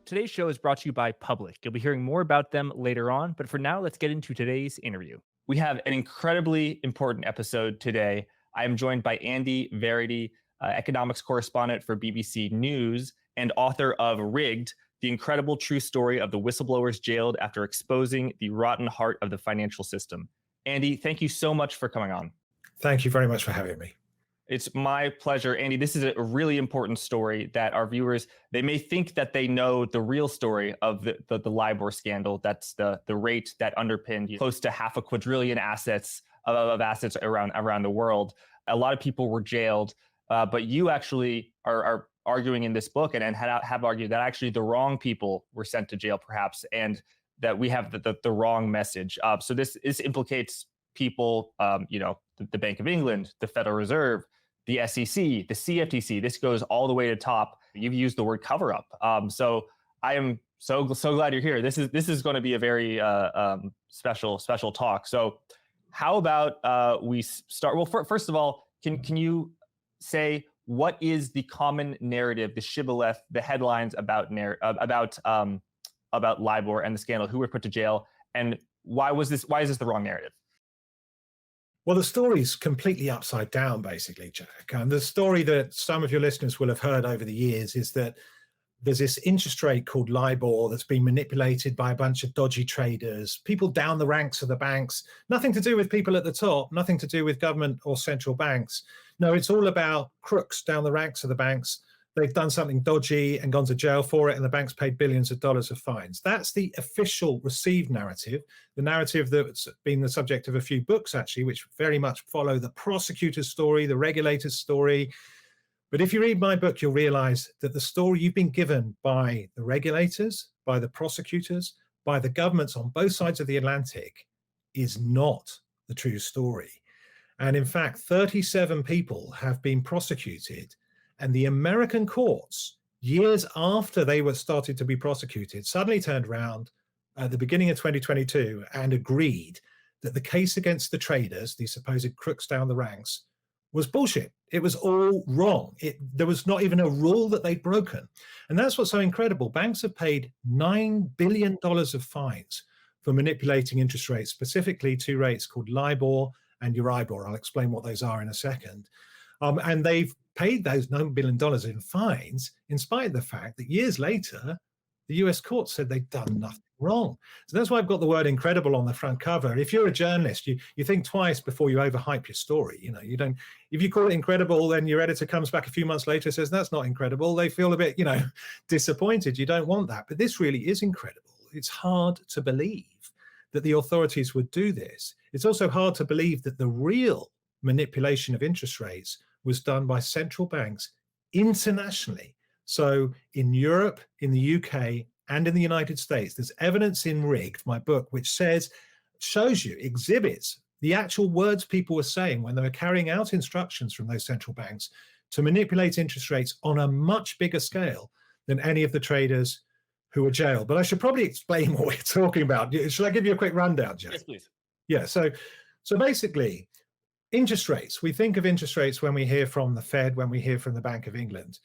Today's show is brought to you by Public. You'll be hearing more about them later on, but for now, let's get into today's interview. We have an incredibly important episode today. I am joined by Andy Verity, economics correspondent for BBC News and author of Rigged, the incredible true story of the whistleblowers jailed after exposing the rotten heart of the financial system. Andy, thank you so much for coming on. Thank you very much for having me. It's my pleasure. Andy, this is a really important story that our viewers, they may think that they know the real story of the LIBOR scandal. That's the rate that underpinned close to half a quadrillion assets of assets around the world. A lot of people were jailed, but you actually are arguing in this book and have argued that actually the wrong people were sent to jail, perhaps, and that we have the wrong message. So this implicates people, the Bank of England, the Federal Reserve, the SEC, the CFTC. This goes all the way to top. You've used the word cover up. So I am so glad you're here. This is going to be a very special talk. So how about we start? Well, first of all, can you say what is the common narrative, the shibboleth, the headlines about LIBOR and the scandal? Who were put to jail, and why is this the wrong narrative? Well, the story's completely upside down, basically, Jack. And the story that some of your listeners will have heard over the years is that there's this interest rate called LIBOR that's been manipulated by a bunch of dodgy traders, people down the ranks of the banks, nothing to do with people at the top, nothing to do with government or central banks. No, it's all about crooks down the ranks of the banks. They've done something dodgy and gone to jail for it, and the bank's paid billions of dollars of fines. That's the official received narrative, the narrative that's been the subject of a few books, actually, which very much follow the prosecutor's story, the regulator's story. But if you read my book, you'll realize that the story you've been given by the regulators, by the prosecutors, by the governments on both sides of the Atlantic is not the true story. And in fact, 37 people have been prosecuted. And the American courts, years after they were started to be prosecuted, suddenly turned around at the beginning of 2022 and agreed that the case against the traders, these supposed crooks down the ranks, was bullshit. It was all wrong. There was not even a rule that they'd broken. And that's what's so incredible. Banks have paid $9 billion of fines for manipulating interest rates, specifically two rates called LIBOR and Euribor. I'll explain what those are in a second. And they've paid those $9 billion in fines, in spite of the fact that years later, the US court said they'd done nothing wrong. So that's why I've got the word incredible on the front cover. If you're a journalist, you think twice before you overhype your story. You don't, if you call it incredible, then your editor comes back a few months later and says, that's not incredible. They feel a bit, disappointed. You don't want that. But this really is incredible. It's hard to believe that the authorities would do this. It's also hard to believe that the real manipulation of interest rates was done by central banks internationally. So in Europe, in the UK, and in the United States, there's evidence in Rigged, my book, which shows you, exhibits the actual words people were saying when they were carrying out instructions from those central banks to manipulate interest rates on a much bigger scale than any of the traders who were jailed. But I should probably explain what we're talking about. Should I give you a quick rundown, Jeff? Yes, please. Yeah, so basically, interest rates, we think of interest rates when we hear from the Fed, when we hear from the Bank of England.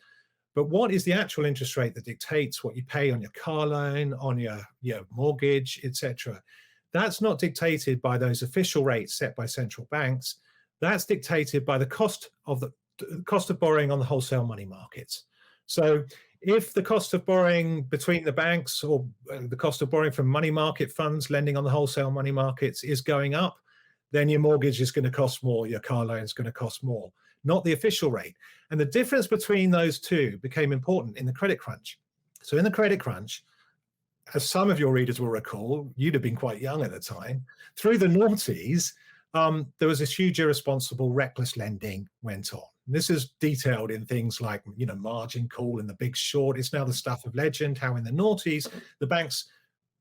But what is the actual interest rate that dictates what you pay on your car loan, on your mortgage, etc.? That's not dictated by those official rates set by central banks. That's dictated by the cost of borrowing on the wholesale money markets. So if the cost of borrowing between the banks or the cost of borrowing from money market funds lending on the wholesale money markets is going up, then your mortgage is going to cost more, your car loan is going to cost more, not the official rate. And the difference between those two became important in the credit crunch. So in the credit crunch, as some of your readers will recall, you'd have been quite young at the time, through the noughties, there was this huge irresponsible, reckless lending went on. And this is detailed in things like, margin call and the Big Short. It's now the stuff of legend, how in the noughties, the banks,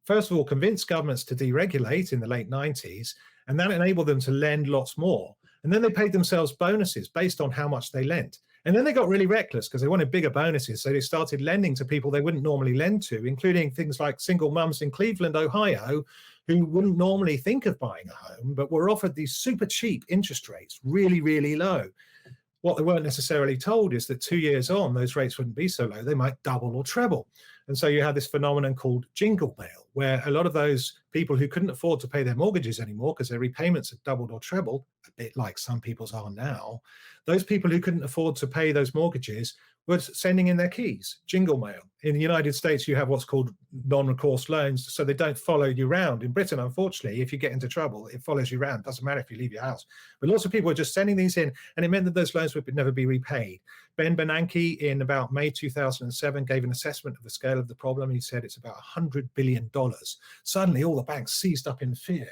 first of all, convinced governments to deregulate in the late 90s, and that enabled them to lend lots more. And then they paid themselves bonuses based on how much they lent. And then they got really reckless because they wanted bigger bonuses. So they started lending to people they wouldn't normally lend to, including things like single mums in Cleveland, Ohio, who wouldn't normally think of buying a home, but were offered these super cheap interest rates, really, really low. What they weren't necessarily told is that 2 years on, those rates wouldn't be so low. They might double or treble. And so you have this phenomenon called jingle mail, where a lot of those people who couldn't afford to pay their mortgages anymore because their repayments had doubled or trebled, a bit like some people's are now, those people who couldn't afford to pay those mortgages were sending in their keys, jingle mail. In the United States, you have what's called non-recourse loans, so they don't follow you around. In Britain, unfortunately, if you get into trouble, it follows you around. Doesn't matter if you leave your house. But lots of people were just sending these in, and it meant that those loans would never be repaid. Ben Bernanke, in about May 2007, gave an assessment of the scale of the problem. He said it's about $100 billion. Suddenly, all the banks seized up in fear.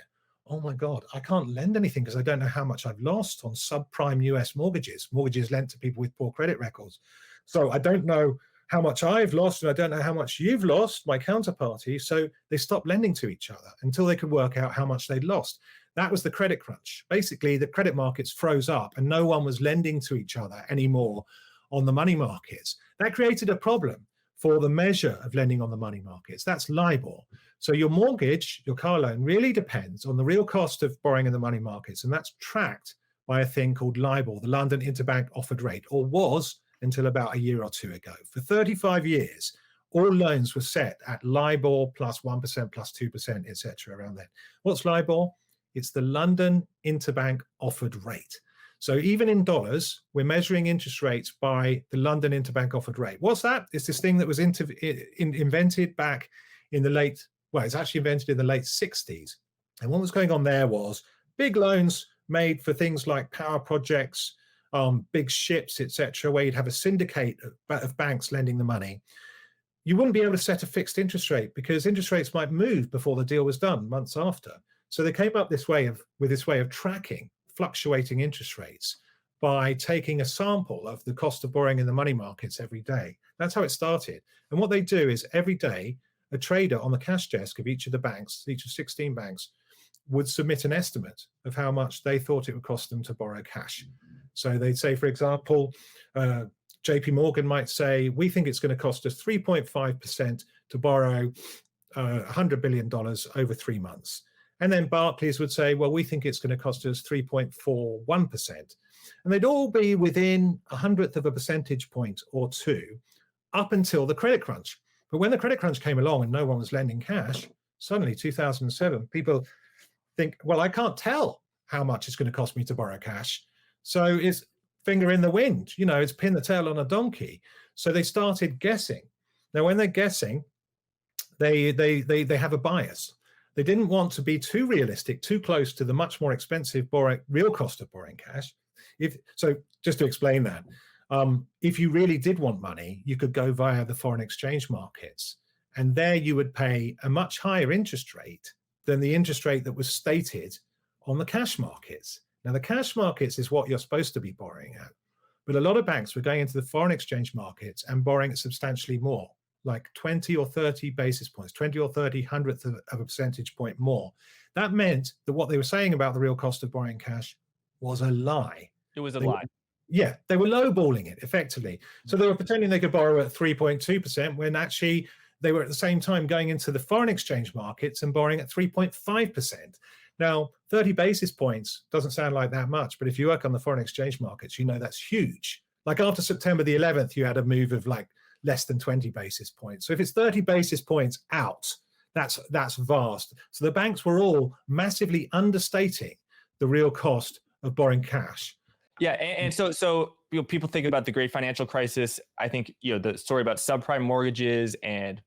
Oh my God, I can't lend anything because I don't know how much I've lost on subprime US mortgages lent to people with poor credit records. So I don't know how much I've lost, and I don't know how much you've lost, my counterparty. So they stopped lending to each other until they could work out how much they'd lost. That was the credit crunch. Basically, the credit markets froze up and no one was lending to each other anymore on the money markets. That created a problem for the measure of lending on the money markets. That's LIBOR. So your mortgage, your car loan, really depends on the real cost of borrowing in the money markets. And that's tracked by a thing called LIBOR, the London Interbank Offered Rate, or was until about a year or two ago. For 35 years, all loans were set at LIBOR plus 1%, plus 2%, etc. around then. What's LIBOR? It's the London Interbank Offered Rate. So even in dollars, we're measuring interest rates by the London Interbank Offered Rate. What's that? It's this thing that was invented back in the it's actually invented in the late 60s. And what was going on there was big loans made for things like power projects, big ships, etc., where you'd have a syndicate of banks lending the money. You wouldn't be able to set a fixed interest rate because interest rates might move before the deal was done, months after. So they came up with this way of tracking fluctuating interest rates by taking a sample of the cost of borrowing in the money markets every day. That's how it started. And what they do is every day, a trader on the cash desk of each of the banks, each of 16 banks, would submit an estimate of how much they thought it would cost them to borrow cash. So they'd say, for example, JP Morgan might say, we think it's going to cost us 3.5% to borrow $100 billion over 3 months. And then Barclays would say, well, we think it's going to cost us 3.41%. And they'd all be within 1/100 of a percentage point or two up until the credit crunch. But when the credit crunch came along and no one was lending cash, suddenly 2007, people think, well, I can't tell how much it's going to cost me to borrow cash. So it's finger in the wind, it's pin the tail on a donkey. So they started guessing. Now, when they're guessing, they have a bias. They didn't want to be too realistic, too close to the much more expensive real cost of borrowing cash. So just to explain that, if you really did want money, you could go via the foreign exchange markets. And there you would pay a much higher interest rate than the interest rate that was stated on the cash markets. Now, the cash markets is what you're supposed to be borrowing at. But a lot of banks were going into the foreign exchange markets and borrowing at substantially more, like 20 or 30 basis points, 20 or 30 1/100 of a percentage point more. That meant that what they were saying about the real cost of borrowing cash was a lie. It was a lie. They were lowballing it effectively. So they were pretending they could borrow at 3.2% when actually they were at the same time going into the foreign exchange markets and borrowing at 3.5%. Now, 30 basis points doesn't sound like that much, but if you work on the foreign exchange markets, that's huge. Like after September the 11th, you had a move of like less than 20 basis points. So if it's 30 basis points out, that's vast. So the banks were all massively understating the real cost of borrowing cash. Yeah, and so people think about the great financial crisis. I think the story about subprime mortgages and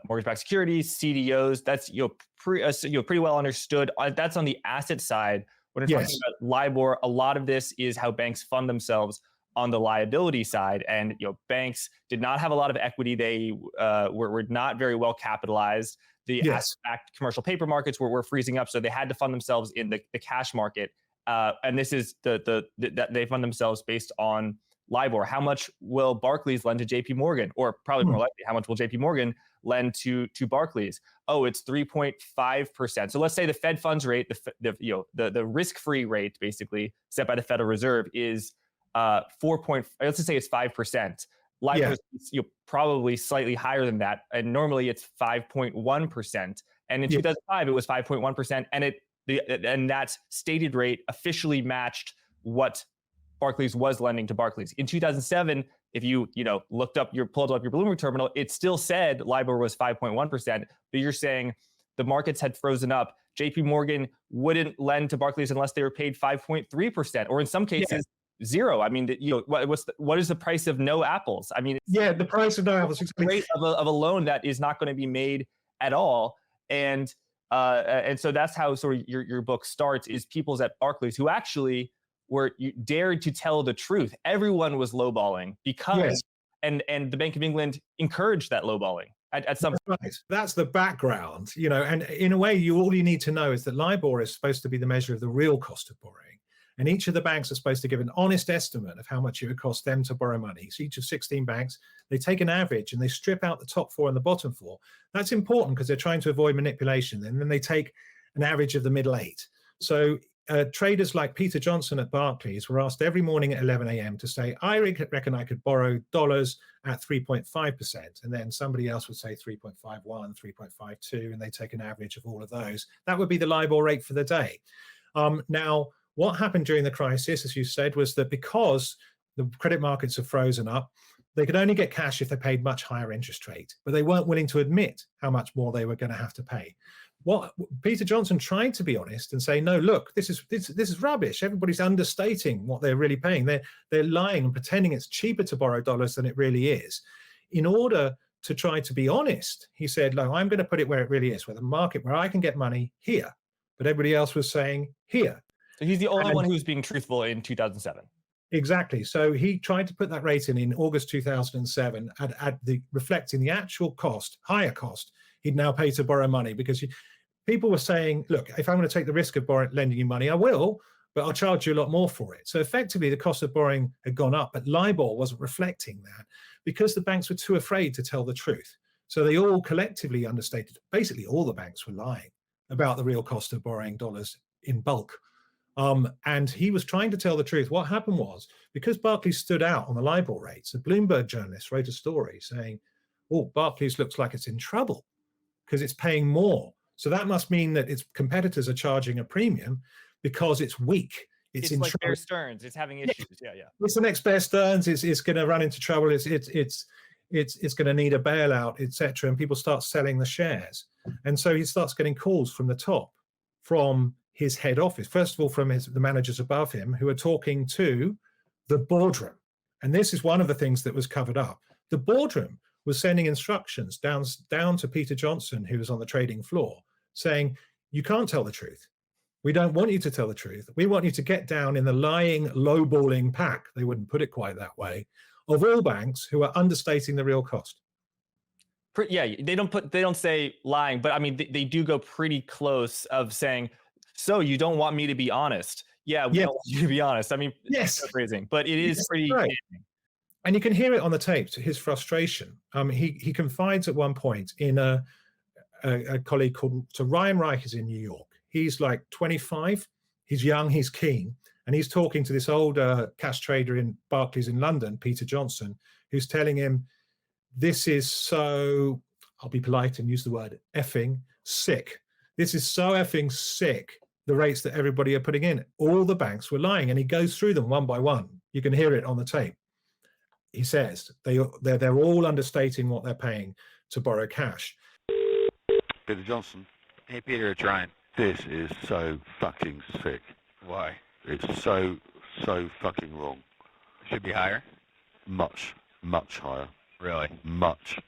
mortgage-backed securities, CDOs, that's pretty well understood. That's on the asset side. When we're talking about LIBOR, a lot of this is how banks fund themselves on the liability side. And banks did not have a lot of equity. They were not very well capitalized. The asset-backed commercial paper markets were freezing up, so they had to fund themselves in the cash market. And this is they fund themselves based on LIBOR. How much will Barclays lend to JP Morgan? Or probably more likely, how much will JP Morgan lend to Barclays? Oh, it's 3.5%. So let's say the Fed funds rate, the risk-free rate basically set by the Federal Reserve is let's just say it's 5%. LIBOR is probably slightly higher than that. And normally it's 5.1%. And in 2005, it was 5.1%. And that stated rate officially matched what Barclays was lending to Barclays. In 2007, if you pulled up your Bloomberg terminal, it still said LIBOR was 5.1%, but you're saying the markets had frozen up. JP Morgan wouldn't lend to Barclays unless they were paid 5.3%, or in some cases, zero. I mean, what is the price of no apples? I mean, the price of no apples. The rate of a loan that is not going to be made at all. And so that's how sort of your book starts, is people's at Barclays who actually dared to tell the truth. Everyone was lowballing because, and the Bank of England encouraged that lowballing at some point. Right. That's the background, and in a way, all you need to know is that LIBOR is supposed to be the measure of the real cost of borrowing. And each of the banks are supposed to give an honest estimate of how much it would cost them to borrow money. So each of 16 banks, they take an average and they strip out the top 4 and the bottom 4. That's important because they're trying to avoid manipulation. And then they take an average of the middle 8. So traders like Peter Johnson at Barclays were asked every morning at 11 a.m. to say, I reckon I could borrow dollars at 3.5%. And then somebody else would say 3.51, 3.52, and they take an average of all of those. That would be the LIBOR rate for the day. Now, what happened during the crisis, as you said, was that because the credit markets have frozen up, they could only get cash if they paid much higher interest rate, but they weren't willing to admit how much more they were going to have to pay. What Peter Johnson tried to be honest and say, no, look, this is rubbish. Everybody's understating what they're really paying. They're lying and pretending it's cheaper to borrow dollars than it really is. In order to try to be honest, he said, no, I'm going to put it where it really is, where the market, where I can get money here. But everybody else was saying here. So he's the only one who's being truthful in 2007. Exactly. So he tried to put that rate in August 2007 reflecting the actual cost, higher cost he'd now pay to borrow money, because people were saying, look, if I'm going to take the risk of lending you money, I will, but I'll charge you a lot more for it. So effectively, the cost of borrowing had gone up, but LIBOR wasn't reflecting that because the banks were too afraid to tell the truth. So they all collectively understated. Basically, all the banks were lying about the real cost of borrowing dollars in bulk. And he was trying to tell the truth. What happened was, because Barclays stood out on the LIBOR rates, a Bloomberg journalist wrote a story saying, oh, Barclays looks like it's in trouble because it's paying more. So that must mean that its competitors are charging a premium because it's weak. It's in like trouble. Bear Stearns. It's having issues. Yeah. It's the next Bear Stearns. It's going to run into trouble. It's going to need a bailout, etc. And people start selling the shares. And so he starts getting calls from the top, from his head office, first of all from the managers above him, who are talking to the boardroom. And this is one of the things that was covered up. The boardroom was sending instructions down to Peter Johnson, who was on the trading floor, saying, you can't tell the truth. We don't want you to tell the truth. We want you to get down in the lying, lowballing pack, they wouldn't put it quite that way, of all banks who are understating the real cost. Yeah, they don't say lying, but I mean, they do go pretty close of saying, so you don't want me to be honest. Yeah, we don't want you to be honest. I mean, yes, phrasing, but it is pretty. Right. And you can hear it on the tape, to his frustration. He confides at one point in a colleague called, so Ryan Reich is in New York. He's like 25. He's young, he's keen. And he's talking to this older cash trader in Barclays in London, Peter Johnson, who's telling him, this is so, I'll be polite and use the word effing sick. This is so effing sick, the rates that everybody are putting in. All the banks were lying, and he goes through them one by one. You can hear it on the tape. He says they're all understating what they're paying to borrow cash. Peter Johnson. Hey, Peter, it's Ryan. This is so fucking sick. Why? It's so fucking wrong. Should be higher? Much higher. Really? Much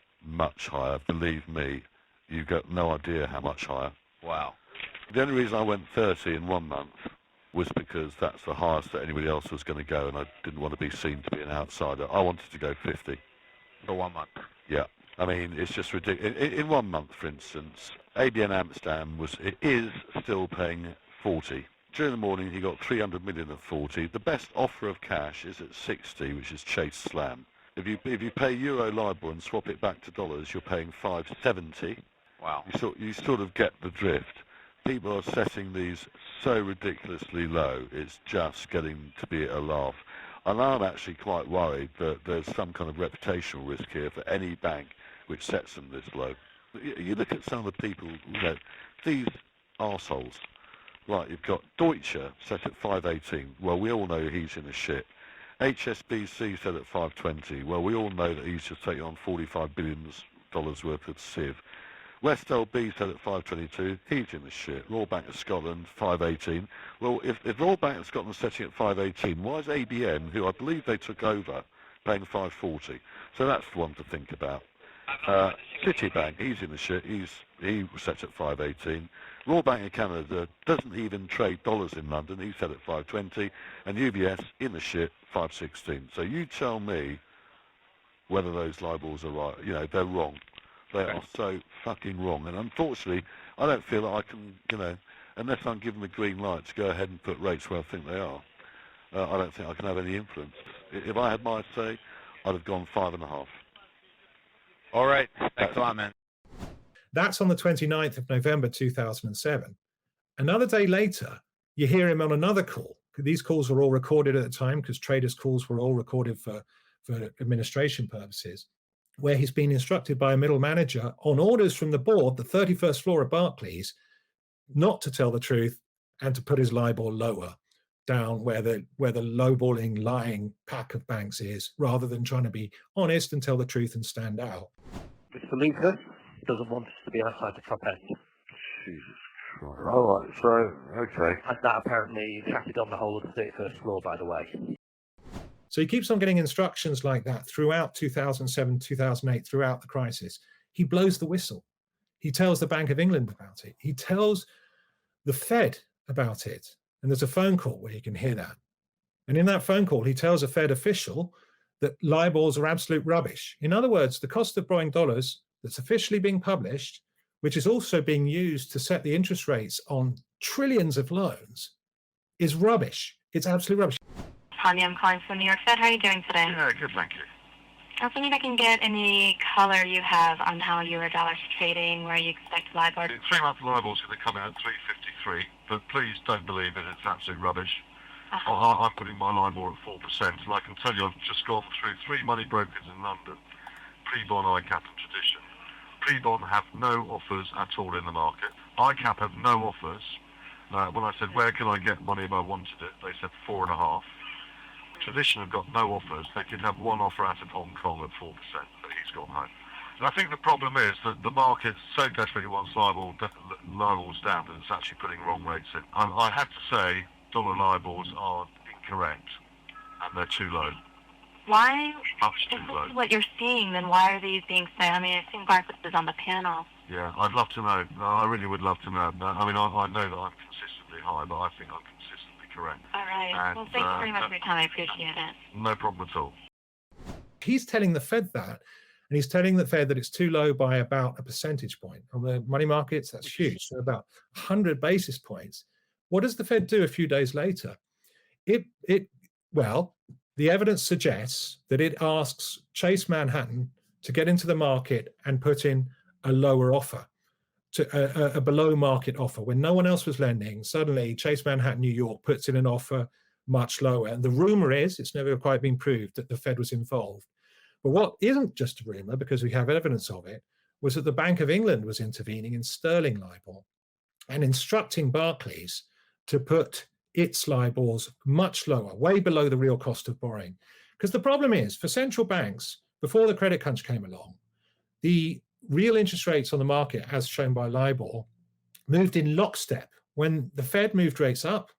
higher. Believe me, you've got no idea how much higher. Wow. The only reason I went 30 in 1 month was because that's the highest that anybody else was going to go, and I didn't want to be seen to be an outsider. I wanted to go 50. For 1 month? Yeah. I mean, it's just ridiculous. In 1 month, for instance, ABN Amsterdam is still paying 40. During the morning, he got 300 million at 40. The best offer of cash is at 60, which is Chase Slam. If you pay Euro LIBOR and swap it back to dollars, you're paying 570. Wow. You sort of get the drift. People are setting these so ridiculously low, it's just getting to be a laugh. And I'm actually quite worried that there's some kind of reputational risk here for any bank which sets them this low. You look at some of the people, these arseholes. Right, you've got Deutsche set at 518. Well, we all know he's in a shit. HSBC said at 520. Well, we all know that he's just taking on $45 billion worth of SIV. West LB said at 522, he's in the shit. Royal Bank of Scotland, 518. Well, if Royal Bank of Scotland's setting at 518, why is ABN, who I believe they took over, paying 540? So that's one to think about. Citibank, he's in the shit. He was set at 518. Royal Bank of Canada doesn't even trade dollars in London. He's set at 520. And UBS in the shit, 516. So you tell me whether those LIBORs are right. You know, they're wrong. They are so fucking wrong. And unfortunately, I don't feel that I can, you know, unless I'm given the green light to go ahead and put rates where I think they are, I don't think I can have any influence. If I had my say, I'd have gone 5.5. All right. Thanks a lot, man. That's on the 29th of November 2007. Another day later, you hear him on another call. These calls were all recorded at the time because traders' calls were all recorded for administration purposes, where he's been instructed by a middle manager on orders from the board, the 31st floor of Barclays, not to tell the truth and to put his LIBOR lower down where the lowballing, lying pack of banks is, rather than trying to be honest and tell the truth and stand out. Mr. Lincoln doesn't want us to be outside the top end. Jesus Christ. All right, so, okay. And that apparently chatted on the whole of the 31st floor, by the way. So he keeps on getting instructions like that throughout 2007, 2008, throughout the crisis. He blows the whistle. He tells the Bank of England about it. He tells the Fed about it. And there's a phone call where you can hear that. And in that phone call, he tells a Fed official that LIBORs are absolute rubbish. In other words, the cost of borrowing dollars that's officially being published, which is also being used to set the interest rates on trillions of loans, is rubbish. It's absolute rubbish. Tanya, I'm calling from New York Fed. How are you doing today? Yeah, good, thank you. I was wondering if I can get any color you have on how Eurodollars trading, where you expect LIBOR. 3-month LIBOR's going to come out at 353, but please don't believe it, it's absolute rubbish. I'm putting my LIBOR at 4%, and I can tell you I've just gone through 3 money brokers in London, Pre-Bon, ICAP and Tradition. Pre-Bon have no offers at all in the market. ICAP have no offers. When I said, where can I get money if I wanted it, they said 4.5. Tradition have got no offers. They could have one offer out of Hong Kong at 4%, but he's gone home. And I think the problem is that the market so desperately wants LIBORs down that it's actually putting wrong rates in. I have to say, dollar LIBORs are incorrect, and they're too low. Why? Much too If low. this is what you're seeing, then why are these being said? I mean, I've seen Barclays is on the panel. Yeah, I'd love to know. I really would love to know. I mean, I know that I'm consistently high, but I think I'm consistently correct. All right. And, Well, thank you very much for your time. I appreciate it. No problem at all. He's telling the Fed that, and he's telling the Fed that it's too low by about a percentage point. On the money markets, that's huge. So about 100 basis points. What does the Fed do a few days later? Well, the evidence suggests that it asks Chase Manhattan to get into the market and put in a lower offer, to a below market offer. When no one else was lending, suddenly Chase Manhattan, New York puts in an offer much lower. And the rumor is, it's never quite been proved, that the Fed was involved. But what isn't just a rumor, because we have evidence of it, was that the Bank of England was intervening in sterling LIBOR and instructing Barclays to put its LIBORs much lower, way below the real cost of borrowing. Because the problem is, for central banks, before the credit crunch came along, the real interest rates on the market, as shown by LIBOR, moved in lockstep. When the Fed moved rates up,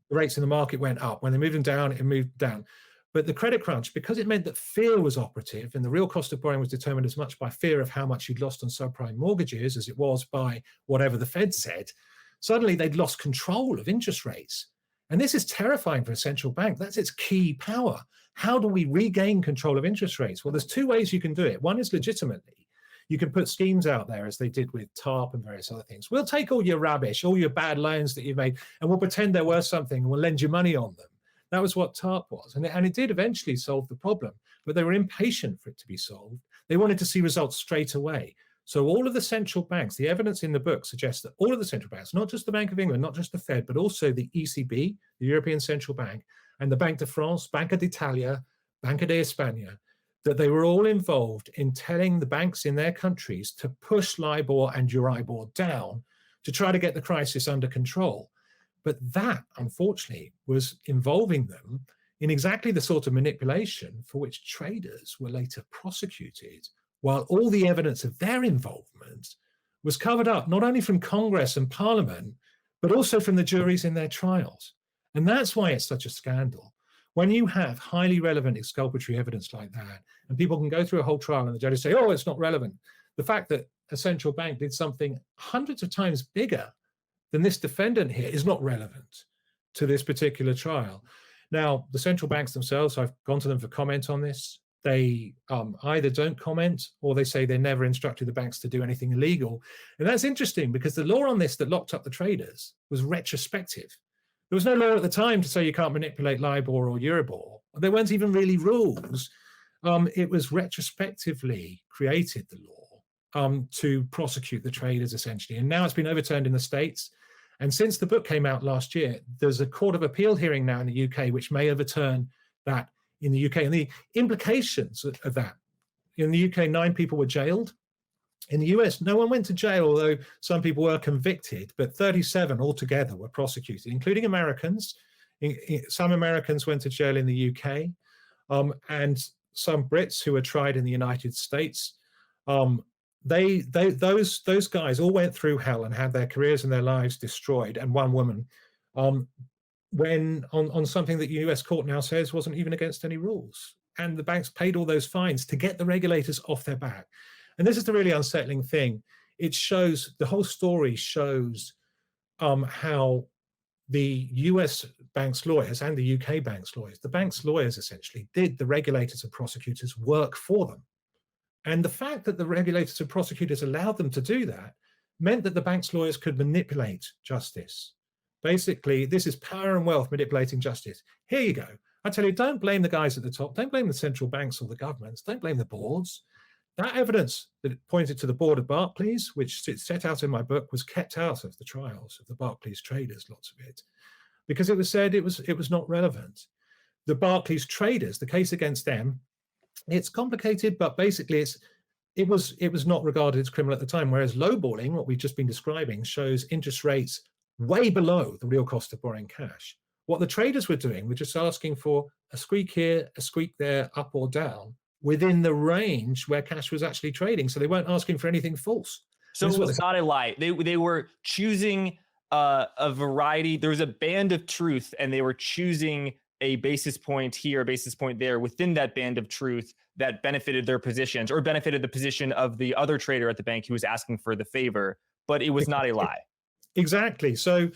the rates in the market went up. When they moved them down, it moved down. But the credit crunch, because it meant that fear was operative and the real cost of borrowing was determined as much by fear of how much you'd lost on subprime mortgages as it was by whatever the Fed said, suddenly they'd lost control of interest rates. And this is terrifying for a central bank. That's its key power. How do we regain control of interest rates? Well, there's 2 ways you can do it. One is legitimately. You can put schemes out there, as they did with TARP and various other things. We'll take all your rubbish, all your bad loans that you've made, and we'll pretend they're worth something, and we'll lend you money on them. That was what TARP was. And it did eventually solve the problem, but they were impatient for it to be solved. They wanted to see results straight away. So all of the central banks, the evidence in the book suggests that all of the central banks, not just the Bank of England, not just the Fed, but also the ECB, the European Central Bank, and the Banque de France, Banca d'Italia, Banca de España, that they were all involved in telling the banks in their countries to push LIBOR and Euribor down to try to get the crisis under control. But that, unfortunately, was involving them in exactly the sort of manipulation for which traders were later prosecuted, while all the evidence of their involvement was covered up, not only from Congress and Parliament, but also from the juries in their trials. And that's why it's such a scandal. When you have highly relevant exculpatory evidence like that, and people can go through a whole trial and the judges say, oh, it's not relevant. The fact that a central bank did something hundreds of times bigger than this defendant here is not relevant to this particular trial. Now, the central banks themselves, I've gone to them for comment on this. They either don't comment or they say they never instructed the banks to do anything illegal. And that's interesting because the law on this that locked up the traders was retrospective. There was no law at the time to say you can't manipulate LIBOR or Euribor. There weren't even really rules. It was retrospectively created, the law, to prosecute the traders essentially. And now it's been overturned in the States. And since the book came out last year, there's a Court of Appeal hearing now in the UK, which may overturn that in the UK. And the implications of that, in the UK, 9 people were jailed. In the US, no one went to jail, although some people were convicted, but 37 altogether were prosecuted, including Americans. Some Americans went to jail in the UK, and some Brits who were tried in the United States. Those guys all went through hell and had their careers and their lives destroyed, and one woman, when on something that the US court now says wasn't even against any rules. And the banks paid all those fines to get the regulators off their back. And this is the really unsettling thing. It shows, the whole story shows how the US banks lawyers and the UK banks lawyers, the banks lawyers essentially did the regulators and prosecutors work for them. And the fact that the regulators and prosecutors allowed them to do that meant that the bank's lawyers could manipulate justice. Basically, this is power and wealth manipulating justice. Here you go. I tell you, don't blame the guys at the top. Don't blame the central banks or the governments. Don't blame the boards. That evidence that pointed to the board of Barclays, which it's set out in my book, was kept out of the trials of the Barclays traders, lots of it, because it was said it was not relevant. The Barclays traders, the case against them, it's complicated, but basically it was not regarded as criminal at the time, whereas lowballing, what we've just been describing, shows interest rates way below the real cost of borrowing cash. What the traders were doing were just asking for a squeak here, a squeak there, up or down, within the range where cash was actually trading. So they weren't asking for anything false. So it was not a lie. They were choosing a variety. There was a band of truth, and they were choosing a basis point here, a basis point there within that band of truth that benefited their positions or benefited the position of the other trader at the bank who was asking for the favor, but it was not a lie. Exactly. So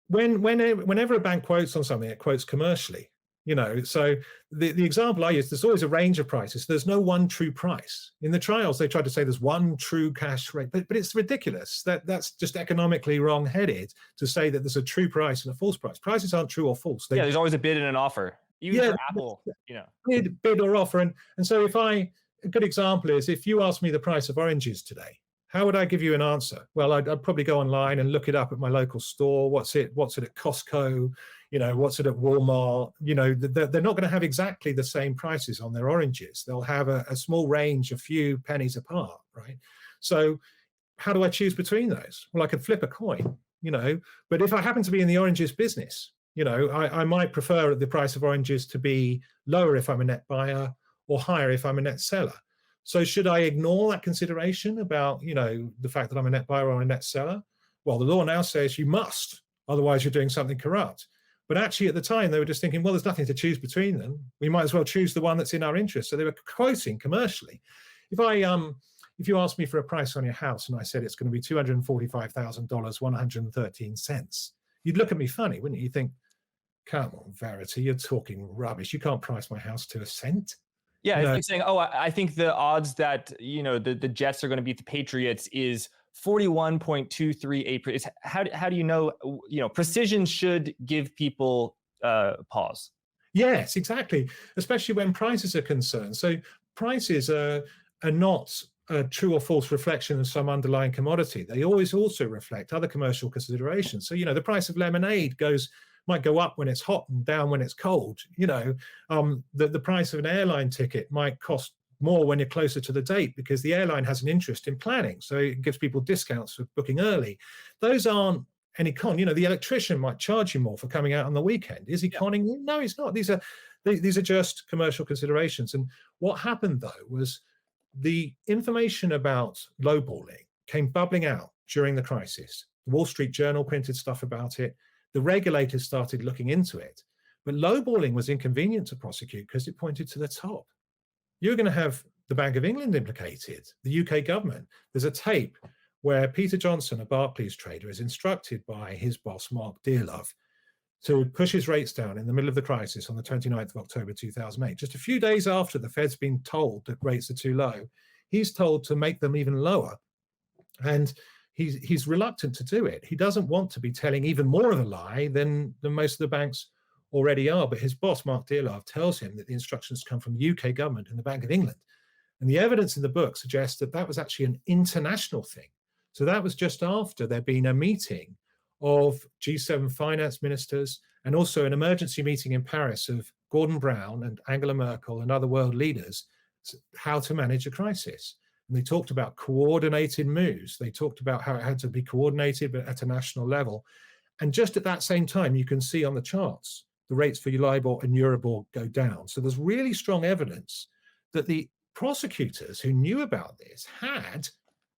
whenever a bank quotes on something, it quotes commercially. You know, so the example I use, there's always a range of prices. There's no one true price. In the trials, they tried to say there's one true cash rate, but it's ridiculous. That's just economically wrong-headed to say that there's a true price and a false price. Prices aren't true or false. Yeah, there's always a bid and an offer. Even for Apple, you know. Bid or offer. And so a good example is if you ask me the price of oranges today, how would I give you an answer? Well, I'd probably go online and look it up at my local store. What's it at Costco? You know, what's it at Walmart? You know, they're not going to have exactly the same prices on their oranges. They'll have a small range, a few pennies apart, right? So how do I choose between those? Well, I could flip a coin, you know, but if I happen to be in the oranges business, you know, I might prefer the price of oranges to be lower if I'm a net buyer or higher if I'm a net seller. So should I ignore that consideration about, you know, the fact that I'm a net buyer or a net seller? Well, the law now says you must, otherwise you're doing something corrupt. But actually at the time, they were just thinking, well, there's nothing to choose between them. We might as well choose the one that's in our interest. So they were quoting commercially. If you asked me for a price on your house and I said it's going to be $245,000, 113 cents, you'd look at me funny, wouldn't you? You think, come on, Verity, you're talking rubbish. You can't price my house to a cent. Yeah, it's like saying, oh, I think the odds that, you know, the Jets are going to beat the Patriots is 41.238%. How do you know? You know, precision should give people pause. Yes, exactly. Especially when prices are concerned. So prices are not a true or false reflection of some underlying commodity. They always also reflect other commercial considerations. So, you know, the price of lemonade might go up when it's hot and down when it's cold. You know, the price of an airline ticket might cost more when you're closer to the date because the airline has an interest in planning. So it gives people discounts for booking early. Those aren't any con. You know, the electrician might charge you more for coming out on the weekend. Is he conning you? No, he's not. These are These are just commercial considerations. And what happened, though, was the information about lowballing came bubbling out during the crisis. The Wall Street Journal printed stuff about it. The regulators started looking into it. But lowballing was inconvenient to prosecute because it pointed to the top. You're going to have the Bank of England implicated, the UK government. There's a tape where Peter Johnson, a Barclays trader, is instructed by his boss, Mark Dearlove, to push his rates down in the middle of the crisis on the 29th of October 2008. Just a few days after the Fed's been told that rates are too low, he's told to make them even lower. And he's reluctant to do it. He doesn't want to be telling even more of a lie than most of the banks already are. But his boss, Mark Dearlove, tells him that the instructions come from the UK government and the Bank of England. And the evidence in the book suggests that that was actually an international thing. So that was just after there'd been a meeting of G7 finance ministers and also an emergency meeting in Paris of Gordon Brown and Angela Merkel and other world leaders, how to manage a crisis. And they talked about coordinated moves. They talked about how it had to be coordinated, but at a national level. And just at that same time, you can see on the charts, the rates for LIBOR and Euribor go down. So there's really strong evidence that the prosecutors who knew about this had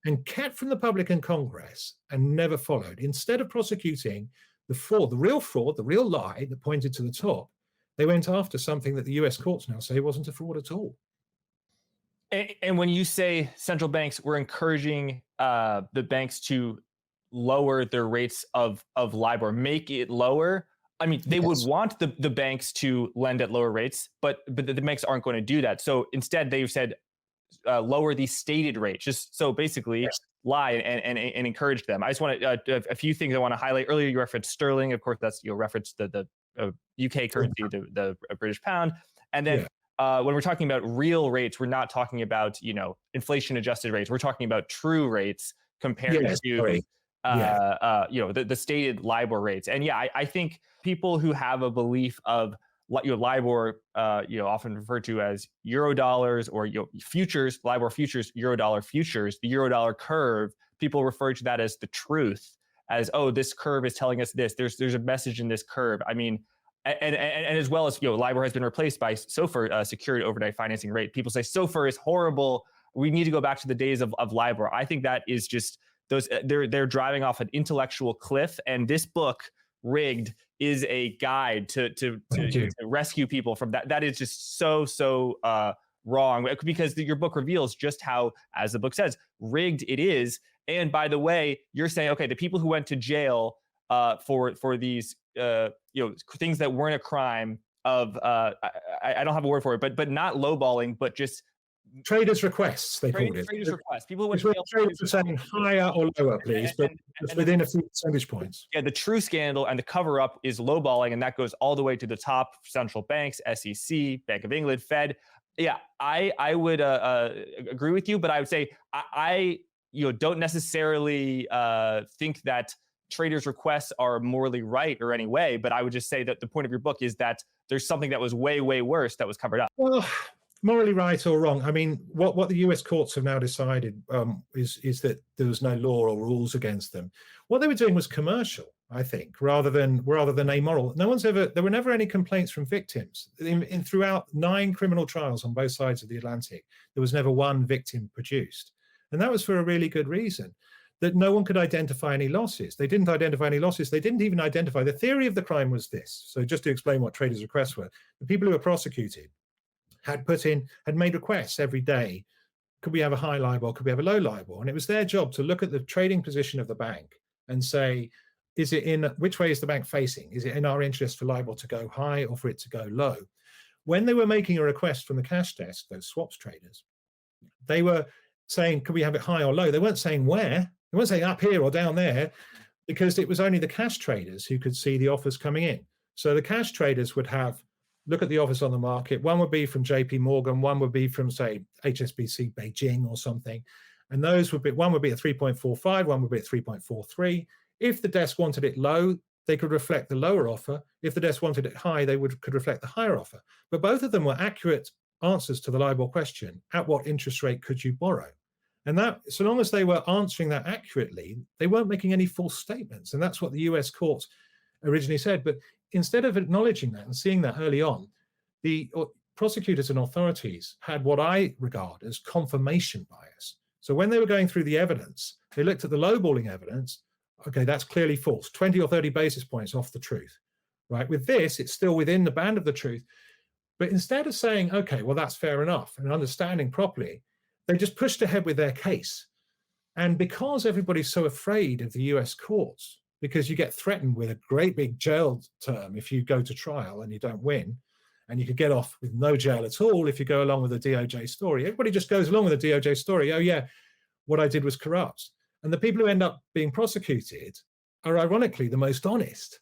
and kept from the public and Congress and never followed. Instead of prosecuting the fraud, the real lie that pointed to the top, they went after something that the US courts now say wasn't a fraud at all. And when you say central banks were encouraging the banks to lower their rates of LIBOR, make it lower, I mean, they would want the banks to lend at lower rates, but the banks aren't going to do that. So instead, they've said lower the stated rate, just so basically lie and encourage them. I just want to a few things I want to highlight. Earlier, you referenced sterling. Of course, that's you referenced the UK currency, the British pound, and then. When we're talking about real rates, we're not talking about, inflation adjusted rates. We're talking about true rates compared to, the stated LIBOR rates. And I think people who have a belief of, LIBOR, often referred to as Eurodollars or futures, LIBOR futures, Eurodollar futures, the Eurodollar curve, people refer to that as the truth, as, oh, this curve is telling us this. There's a message in this curve. I mean, and as well as, LIBOR has been replaced by SOFR, secured overnight financing rate. People say SOFR is horrible. We need to go back to the days of LIBOR. I think that is just they're driving off an intellectual cliff. And this book, Rigged, is a guide to rescue people from that. That is just so wrong, because your book reveals just how, as the book says, rigged it is. And by the way, you're saying, okay, the people who went to jail for these things that weren't a crime of I don't have a word for it, but not lowballing, but just traders' requests, they called it. Traders' requests. People went to jail. Traders were saying higher or lower, please, but it's within a few percentage points. Yeah, the true scandal and the cover up is lowballing, and that goes all the way to the top central banks, SEC, Bank of England, Fed. Yeah, I would agree with you, but I would say I don't necessarily think that traders' requests are morally right or any way, but I would just say that the point of your book is that there's something that was way, way worse that was covered up. Well, morally right or wrong, I mean, what the US courts have now decided is that there was no law or rules against them. What they were doing was commercial, I think, rather than amoral. There were never any complaints from victims. In throughout 9 criminal trials on both sides of the Atlantic, there was never one victim produced. And that was for a really good reason, that no one could identify any losses. They didn't identify any losses. They didn't even identify. The theory of the crime was this. So just to explain what traders' requests were, the people who were prosecuted had made requests every day. Could we have a high LIBOR? Could we have a low LIBOR? And it was their job to look at the trading position of the bank and say, which way is the bank facing? Is it in our interest for LIBOR to go high or for it to go low? When they were making a request from the cash desk, those swaps traders, they were saying, could we have it high or low? They weren't saying where. They weren't saying up here or down there, because it was only the cash traders who could see the offers coming in. So the cash traders would look at the offers on the market. One would be from JP Morgan, one would be from, say, HSBC Beijing or something. And one would be at 3.45, one would be at 3.43. If the desk wanted it low, they could reflect the lower offer. If the desk wanted it high, they could reflect the higher offer. But both of them were accurate answers to the LIBOR question: at what interest rate could you borrow? And that, so long as they were answering that accurately, they weren't making any false statements. And that's what the US courts originally said. But instead of acknowledging that and seeing that early on, the prosecutors and authorities had what I regard as confirmation bias. So when they were going through the evidence, they looked at the lowballing evidence. Okay, that's clearly false, 20 or 30 basis points off the truth, right? With this, it's still within the band of the truth. But instead of saying, okay, well, that's fair enough, and understanding properly, they just pushed ahead with their case. And because everybody's so afraid of the US courts, because you get threatened with a great big jail term if you go to trial and you don't win, and you could get off with no jail at all if you go along with the DOJ story. Everybody just goes along with the DOJ story. Oh yeah, what I did was corrupt. And the people who end up being prosecuted are ironically the most honest.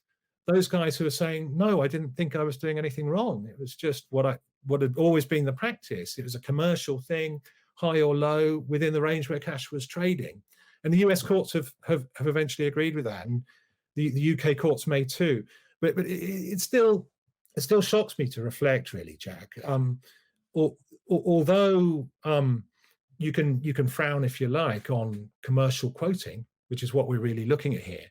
Those guys who are saying, no, I didn't think I was doing anything wrong. It was just what had always been the practice. It was a commercial thing, high or low, within the range where cash was trading. And the US courts have eventually agreed with that. And the UK courts may too. But it still shocks me to reflect, really, Jack. Although you can frown if you like on commercial quoting, which is what we're really looking at here.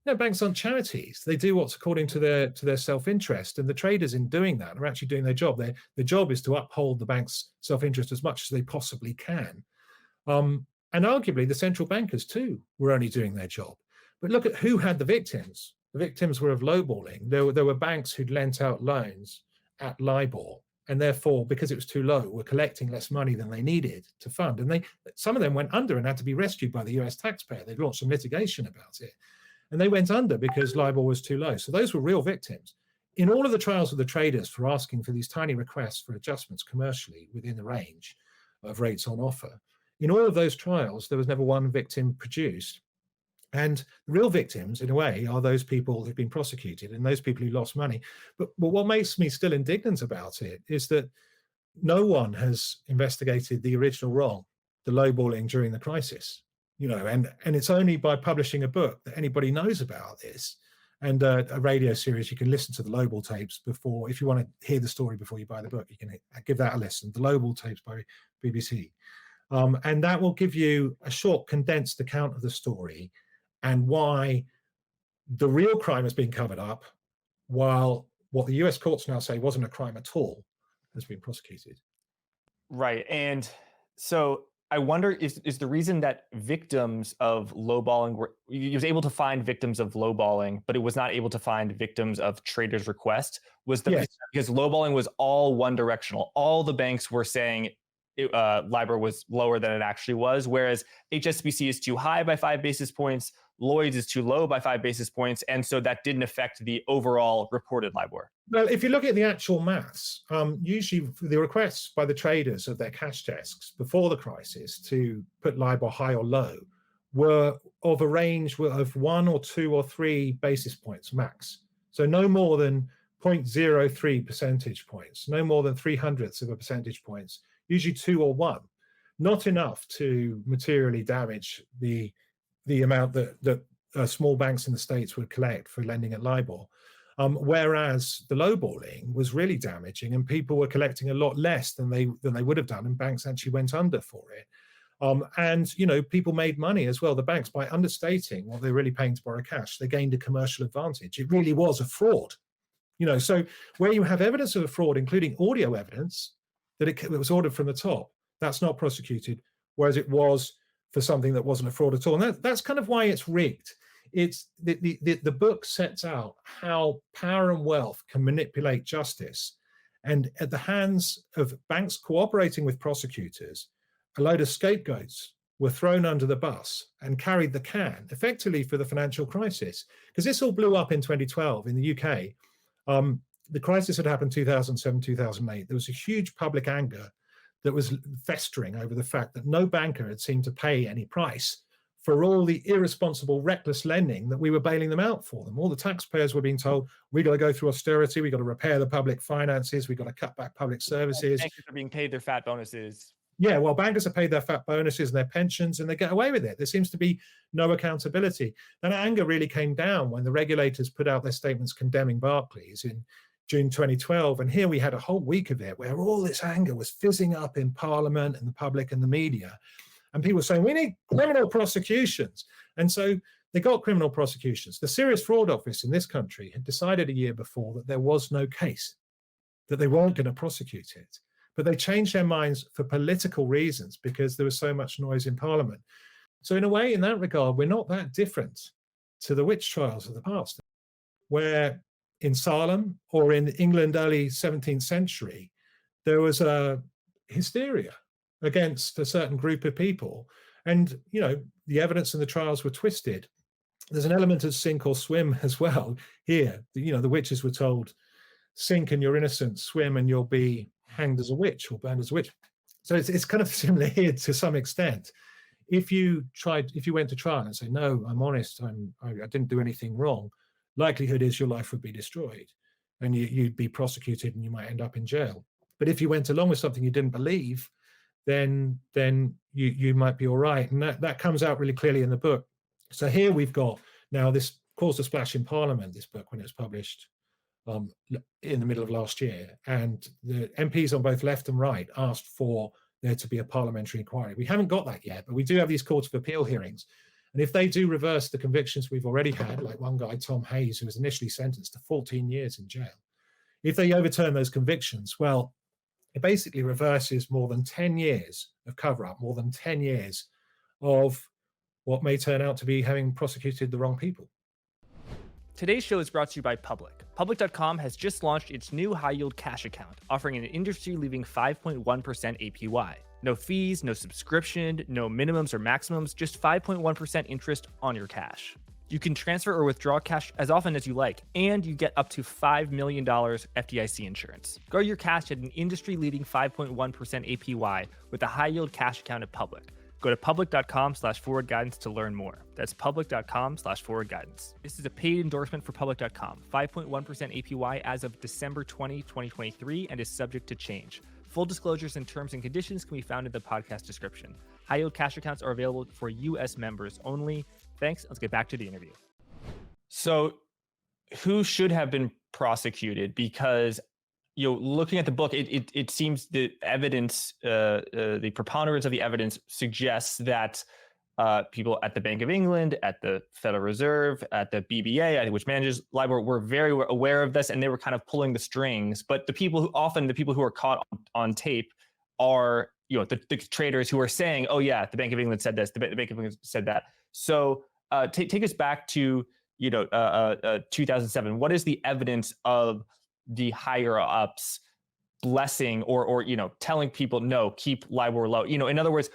No, banks aren't charities. They do what's according to their self-interest, and the traders in doing that are actually doing their job. Their job is to uphold the bank's self-interest as much as they possibly can. And arguably, the central bankers too were only doing their job. But look at who had the victims. The victims were of lowballing. There were banks who'd lent out loans at LIBOR, and therefore, because it was too low, were collecting less money than they needed to fund. And some of them went under and had to be rescued by the US taxpayer. They'd launched some litigation about it. And they went under because LIBOR was too low. So those were real victims. In all of the trials of the traders for asking for these tiny requests for adjustments commercially within the range of rates on offer, in all of those trials, there was never one victim produced. And the real victims, in a way, are those people who've been prosecuted and those people who lost money. But what makes me still indignant about it is that no one has investigated the original wrong, the lowballing during the crisis. And it's only by publishing a book that anybody knows about this, and a radio series. You can listen to the Lowball tapes before, if you want to hear the story before you buy the book, you can give that a listen. The Lowball tapes by BBC. And that will give you a short, condensed account of the story and why the real crime has been covered up, while what the US courts now say wasn't a crime at all has been prosecuted. Right. And so I wonder, is the reason that victims of lowballing you was able to find victims of lowballing, but it was not able to find victims of traders' request, was the because lowballing was all one directional. All the banks were saying LIBOR was lower than it actually was, whereas HSBC is too high by 5 basis points, Lloyd's is too low by 5 basis points, and so that didn't affect the overall reported LIBOR. Well, if you look at the actual maths, usually the requests by the traders of their cash desks before the crisis to put LIBOR high or low were of a range of 1 or 2 or 3 basis points max. So no more than 0.03 percentage points, no more than 0.03 of a percentage points, usually 2 or 1. Not enough to materially damage the amount that small banks in the States would collect for lending at LIBOR. Whereas the lowballing was really damaging, and people were collecting a lot less than they would have done, and banks actually went under for it. And people made money as well. The banks, by understating what they're really paying to borrow cash, they gained a commercial advantage. It really was a fraud. So where you have evidence of a fraud, including audio evidence that it was ordered from the top, that's not prosecuted, whereas it was for something that wasn't a fraud at all. And that's kind of why it's rigged. It's the book sets out how power and wealth can manipulate justice, and at the hands of banks cooperating with prosecutors, a load of scapegoats were thrown under the bus and carried the can effectively for the financial crisis. Because this all blew up in 2012 in the UK. The crisis had happened 2007, 2008. There was a huge public anger that was festering over the fact that no banker had seemed to pay any price for all the irresponsible, reckless lending that we were bailing them out for them. All the taxpayers were being told, we got to go through austerity, we got to repair the public finances, we got to cut back public services. Bankers are being paid their fat bonuses. Yeah, well, bankers are paid their fat bonuses and their pensions, and they get away with it. There seems to be no accountability. And anger really came down when the regulators put out their statements condemning Barclays in June 2012. And here we had a whole week of it where all this anger was fizzing up in Parliament and the public and the media. And people were saying, we need criminal prosecutions. And so they got criminal prosecutions. The Serious Fraud Office in this country had decided a year before that there was no case. that they weren't going to prosecute it. But they changed their minds for political reasons because there was so much noise in Parliament. So in a way, in that regard, we're not that different to the witch trials of the past, where in Salem or in England early 17th century, there was a hysteria against a certain group of people. And, the evidence in the trials were twisted. There's an element of sink or swim as well here. The witches were told, sink and you're innocent, swim and you'll be hanged as a witch or burned as a witch. So it's kind of similar here to some extent. If you went to trial and say, no, I'm honest, I didn't do anything wrong, likelihood is your life would be destroyed and you'd be prosecuted and you might end up in jail. But if you went along with something you didn't believe, then you might be all right. And that comes out really clearly in the book. So here we've got now this caused a splash in Parliament, this book, when it was published in the middle of last year. And the MPs on both left and right asked for there to be a parliamentary inquiry. We haven't got that yet, but we do have these Court of Appeal hearings. And if they do reverse the convictions we've already had, like one guy, Tom Hayes, who was initially sentenced to 14 years in jail, if they overturn those convictions, well, it basically reverses more than 10 years of cover-up, more than 10 years of what may turn out to be having prosecuted the wrong people. Today's show is brought to you by Public. Public.com has just launched its new high-yield cash account, offering an industry-leading 5.1% APY. No fees, no subscription, no minimums or maximums, just 5.1% interest on your cash. You can transfer or withdraw cash as often as you like, and you get up to $5 million FDIC insurance. Grow your cash at an industry-leading 5.1% APY with a high-yield cash account at Public. Go to public.com/forward guidance to learn more. That's public.com/forward guidance. This is a paid endorsement for public.com. 5.1% APY as of December 20, 2023, and is subject to change. Full disclosures and terms and conditions can be found in the podcast description. High yield cash accounts are available for U.S. members only. Thanks. Let's get back to the interview. So, who should have been prosecuted? Because looking at the book, it seems the evidence, the preponderance of the evidence suggests that people at the Bank of England, at the Federal Reserve, at the BBA, which manages LIBOR, were very aware of this, and they were kind of pulling the strings. But the people who are caught on tape are the traders who are saying, "Oh yeah, the Bank of England said this, the Bank of England said that." So take us back to 2007. What is the evidence of the higher ups blessing or telling people no, keep LIBOR low? In other words,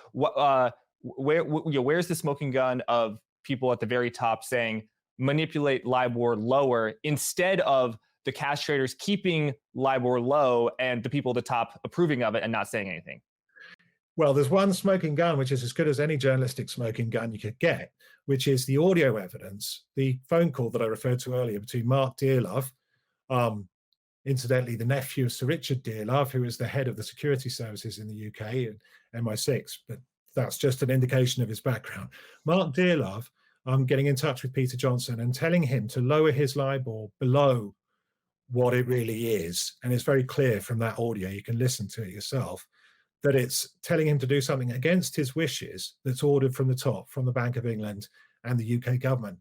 where's the smoking gun of people at the very top saying manipulate LIBOR lower instead of the cash traders keeping LIBOR low and the people at the top approving of it and not saying anything? Well, there's one smoking gun, which is as good as any journalistic smoking gun you could get, which is the audio evidence, the phone call that I referred to earlier between Mark Dearlove, incidentally, the nephew of Sir Richard Dearlove, who is the head of the security services in the UK and MI6, but that's just an indication of his background. Mark Dearlove getting in touch with Peter Johnson and telling him to lower his LIBOR below what it really is. And it's very clear from that audio, you can listen to it yourself, that it's telling him to do something against his wishes that's ordered from the top, from the Bank of England and the UK government.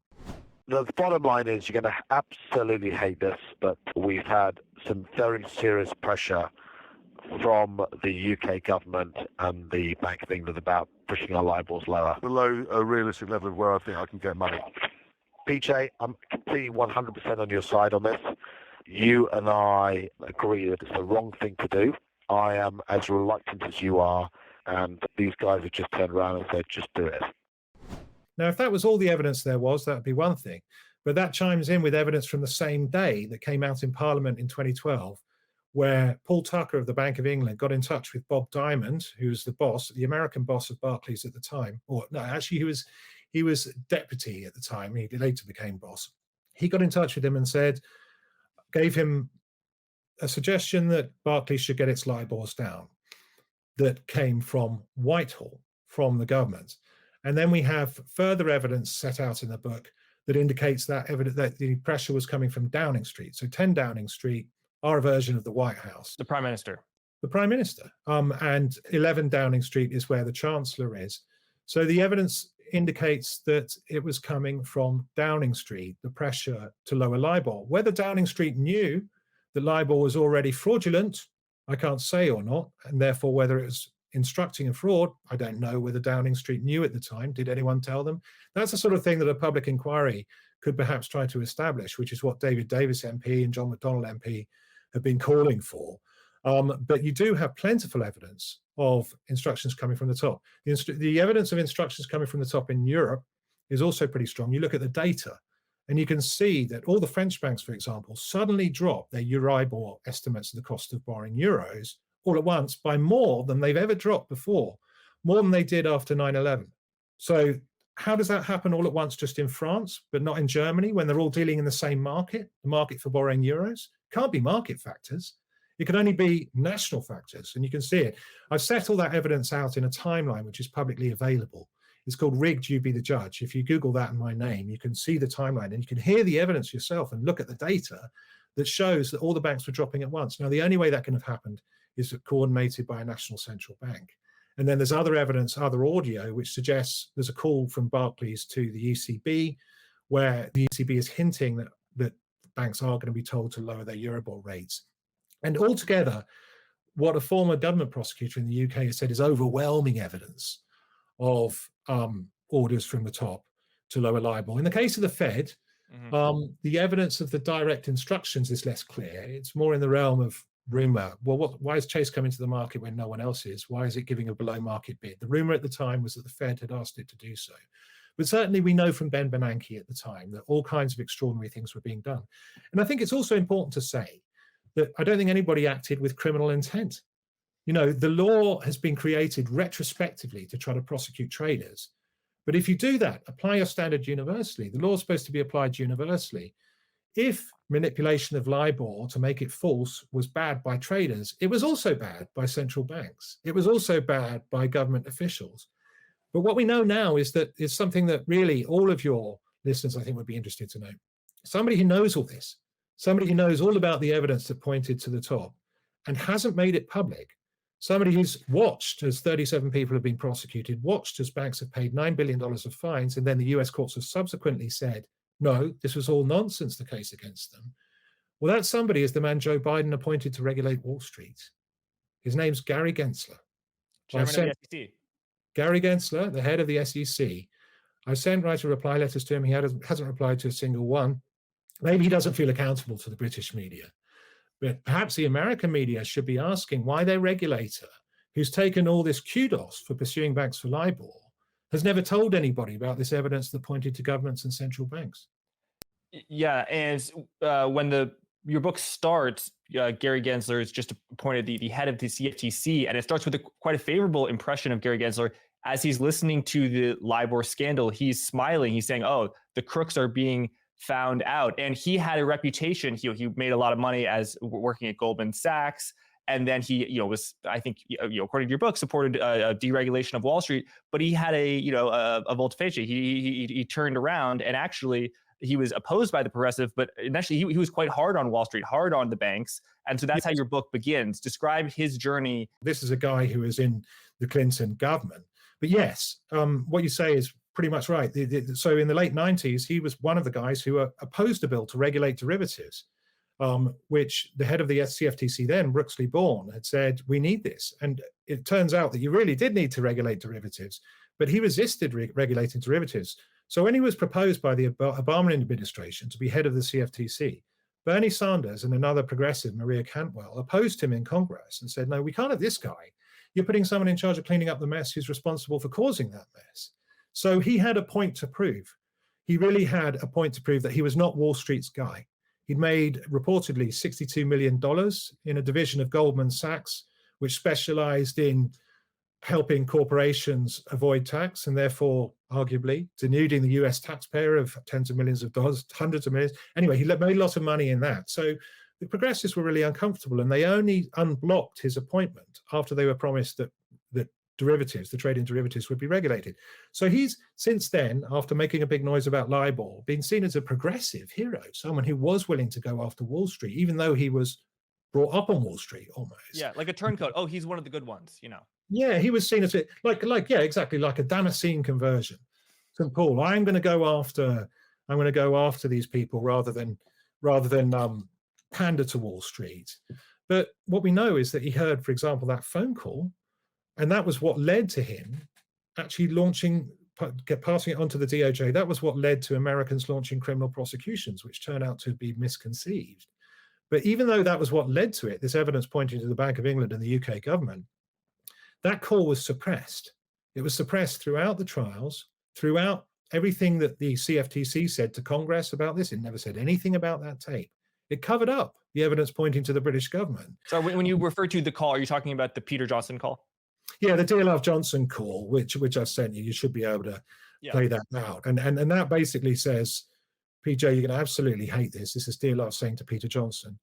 The bottom line is you're going to absolutely hate this, but we've had some very serious pressure from the UK government and the Bank of England about pushing our LIBORs lower. Below a realistic level of where I think I can get money. PJ, I'm completely 100% on your side on this. You and I agree that it's the wrong thing to do. I am as reluctant as you are, and these guys have just turned around and said, just do it. Now, if that was all the evidence there was, that would be one thing. But that chimes in with evidence from the same day that came out in Parliament in 2012, where Paul Tucker of the Bank of England got in touch with Bob Diamond, who was the boss, the American boss of Barclays at the time. Or no, actually, he was deputy at the time. He later became boss. He got in touch with him and gave him a suggestion that Barclays should get its LIBORs down. That came from Whitehall, from the government. And then we have further evidence set out in the book that indicates that the pressure was coming from Downing Street. So 10 Downing Street, our version of the White House. The Prime Minister. The Prime Minister. And 11 Downing Street is where the Chancellor is. So the evidence indicates that it was coming from Downing Street, the pressure to lower LIBOR. Whether Downing Street knew that LIBOR was already fraudulent, I can't say or not, and therefore whether it was instructing a fraud, I don't know whether Downing Street knew at the time. Did anyone tell them? That's the sort of thing that a public inquiry could perhaps try to establish, which is what David Davis MP and John McDonnell MP have been calling for. But you do have plentiful evidence of instructions coming from the top. The evidence of instructions coming from the top in Europe is also pretty strong. You look at the data, and you can see that all the French banks, for example, suddenly dropped their Euribor estimates of the cost of borrowing euros all at once by more than they've ever dropped before, more than they did after 9/11. So how does that happen all at once just in France, but not in Germany, when they're all dealing in the same market, the market for borrowing euros? Can't be market factors. It can only be national factors, and you can see it. I've set all that evidence out in a timeline which is publicly available. It's called Rigged, You Be the Judge. If you Google that and my name, you can see the timeline and you can hear the evidence yourself and look at the data that shows that all the banks were dropping at once. Now, the only way that can have happened is coordinated by a national central bank. And then there's other evidence, other audio, which suggests there's a call from Barclays to the ECB, where the ECB is hinting that banks are going to be told to lower their Euribor rates. And altogether, what a former government prosecutor in the UK has said is overwhelming evidence of orders from the top to lower LIBOR. In the case of the Fed, the evidence of the direct instructions is less clear. It's more in the realm of rumor. Well, why is Chase coming to the market when no one else is? Why is it giving a below market bid? The rumor at the time was that the Fed had asked it to do so. But certainly we know from Ben Bernanke at the time that all kinds of extraordinary things were being done. And I think it's also important to say that I don't think anybody acted with criminal intent. You know, the law has been created retrospectively to try to prosecute traders. But if you do that, apply your standard universally. The law is supposed to be applied universally. If manipulation of LIBOR to make it false was bad by traders, it was also bad by central banks. It was also bad by government officials. But what we know now is that it's something that really all of your listeners, I think, would be interested to know. Somebody who knows all this, somebody who knows all about the evidence that pointed to the top and hasn't made it public, somebody who's watched as 37 people have been prosecuted, watched as banks have paid $9 billion of fines, and then the US courts have subsequently said, no, this was all nonsense, the case against them. Well, that somebody is the man Joe Biden appointed to regulate Wall Street. His name's Gary Gensler. Chairman of the SEC. Gary Gensler, the head of the SEC. I sent writer reply letters to him. He hasn't replied to a single one. Maybe he doesn't feel accountable to the British media. But perhaps the American media should be asking why their regulator, who's taken all this kudos for pursuing banks for LIBOR, has never told anybody about this evidence that pointed to governments and central banks. Yeah, and when your book starts, Gary Gensler is just appointed the head of the CFTC, and it starts with quite a favorable impression of Gary Gensler. As he's listening to the LIBOR scandal, he's smiling. He's saying, oh, the crooks are being found out. And he had a reputation. He made a lot of money as working at Goldman Sachs. And then he, was, I think, according to your book, supported a deregulation of Wall Street. But he had a volte-face. He turned around, and actually he was opposed by the progressive. But actually, he was quite hard on Wall Street, hard on the banks. And so that's how your book begins. Describe his journey. This is a guy who was in the Clinton government. But yes, what you say is pretty much right. So in the late 90s, he was one of the guys who opposed a bill to regulate derivatives, which the head of the CFTC then, Brooksley Bourne, had said, we need this. And it turns out that you really did need to regulate derivatives, but he resisted regulating derivatives. So when he was proposed by the Obama administration to be head of the CFTC, Bernie Sanders and another progressive, Maria Cantwell, opposed him in Congress and said, no, we can't have this guy. You're putting someone in charge of cleaning up the mess who's responsible for causing that mess. So he had a point to prove. He really had a point to prove that he was not Wall Street's guy. He'd made reportedly $62 million in a division of Goldman Sachs, which specialized in helping corporations avoid tax and therefore arguably denuding the US taxpayer of tens of millions of dollars, hundreds of millions. Anyway, he made lots of money in that. So the progressives were really uncomfortable, and they only unblocked his appointment after they were promised that derivatives, the trade in derivatives, would be regulated. So he's since then, after making a big noise about LIBOR, been seen as a progressive hero, someone who was willing to go after Wall Street, even though he was brought up on Wall Street almost. Yeah, like a turncoat. Oh, he's one of the good ones, Yeah, he was seen as like exactly like a Damascene conversion. St. Paul, I'm going to go after these people rather than pander to Wall Street. But what we know is that he heard, for example, that phone call, and that was what led to him actually passing it on to the DOJ. That was what led to Americans launching criminal prosecutions, which turned out to be misconceived. But even though that was what led to it, this evidence pointing to the Bank of England and the UK government, that call was suppressed. It was suppressed throughout the trials, throughout everything that the CFTC said to Congress about this. It never said anything about that tape. It covered up the evidence pointing to the British government. So when you refer to the call, are you talking about the Peter Johnson call? Yeah, the Dear Love Johnson call, which I've sent you. You should be able to play that out. And that basically says, PJ, you're going to absolutely hate this. This is Dear Love saying to Peter Johnson,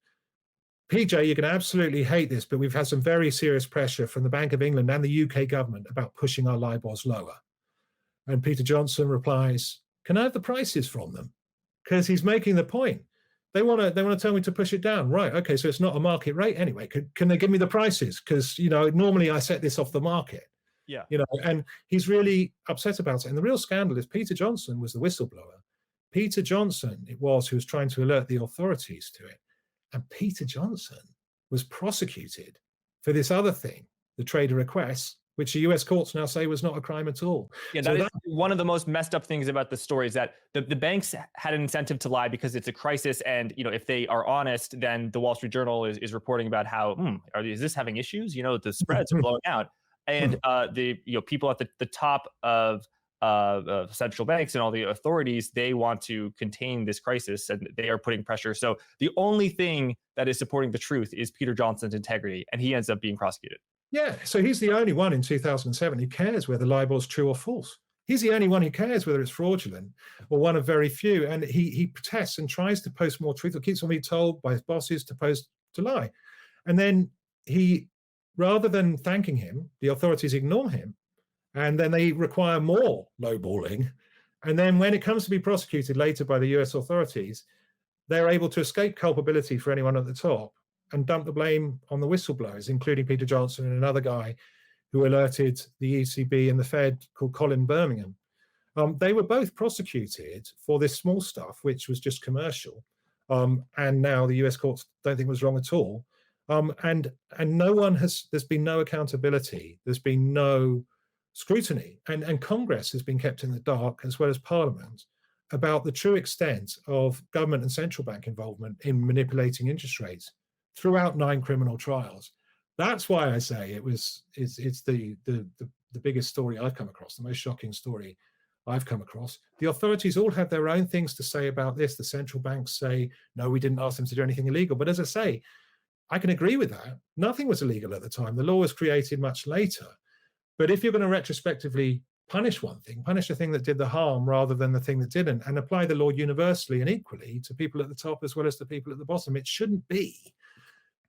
PJ, you're going to absolutely hate this, but we've had some very serious pressure from the Bank of England and the UK government about pushing our LIBORs lower. And Peter Johnson replies, can I have the prices from them? Because he's making the point. They want to tell me to push it down. Right. Okay. So it's not a market rate anyway. Can they give me the prices? Because, normally I set this off the market. Yeah. And he's really upset about it. And the real scandal is Peter Johnson was the whistleblower. Peter Johnson it was who was trying to alert the authorities to it. And Peter Johnson was prosecuted for this other thing, the trader requests, which the US courts now say was not a crime at all. Yeah, that is one of the most messed up things about the story, is that the banks had an incentive to lie because it's a crisis. And, if they are honest, then the Wall Street Journal is reporting about how, is this having issues? The spreads are blowing out. And the people at the top of central banks and all the authorities, they want to contain this crisis and they are putting pressure. So the only thing that is supporting the truth is Peter Johnson's integrity, and he ends up being prosecuted. Yeah, so he's the only one in 2007 who cares whether LIBOR is true or false. He's the only one who cares whether it's fraudulent, or one of very few. And he protests and tries to post more truth, or keeps on being told by his bosses to lie. And then rather than thanking him, the authorities ignore him. And then they require more lowballing. And then when it comes to be prosecuted later by the US authorities, they're able to escape culpability for anyone at the top and dump the blame on the whistleblowers, including Peter Johnson and another guy who alerted the ECB and the Fed called Colin Birmingham. They were both prosecuted for this small stuff, which was just commercial. And now the US courts don't think it was wrong at all. And there's been no accountability. There's been no scrutiny. And Congress has been kept in the dark, as well as Parliament, about the true extent of government and central bank involvement in manipulating interest rates throughout 9 criminal trials. That's why I say it's the biggest story I've come across, the most shocking story I've come across. The authorities all have their own things to say about this. The central banks say, no, we didn't ask them to do anything illegal. But as I say, I can agree with that. Nothing was illegal at the time. The law was created much later. But if you're going to retrospectively punish one thing, punish the thing that did the harm rather than the thing that didn't, and apply the law universally and equally to people at the top as well as the people at the bottom, it shouldn't be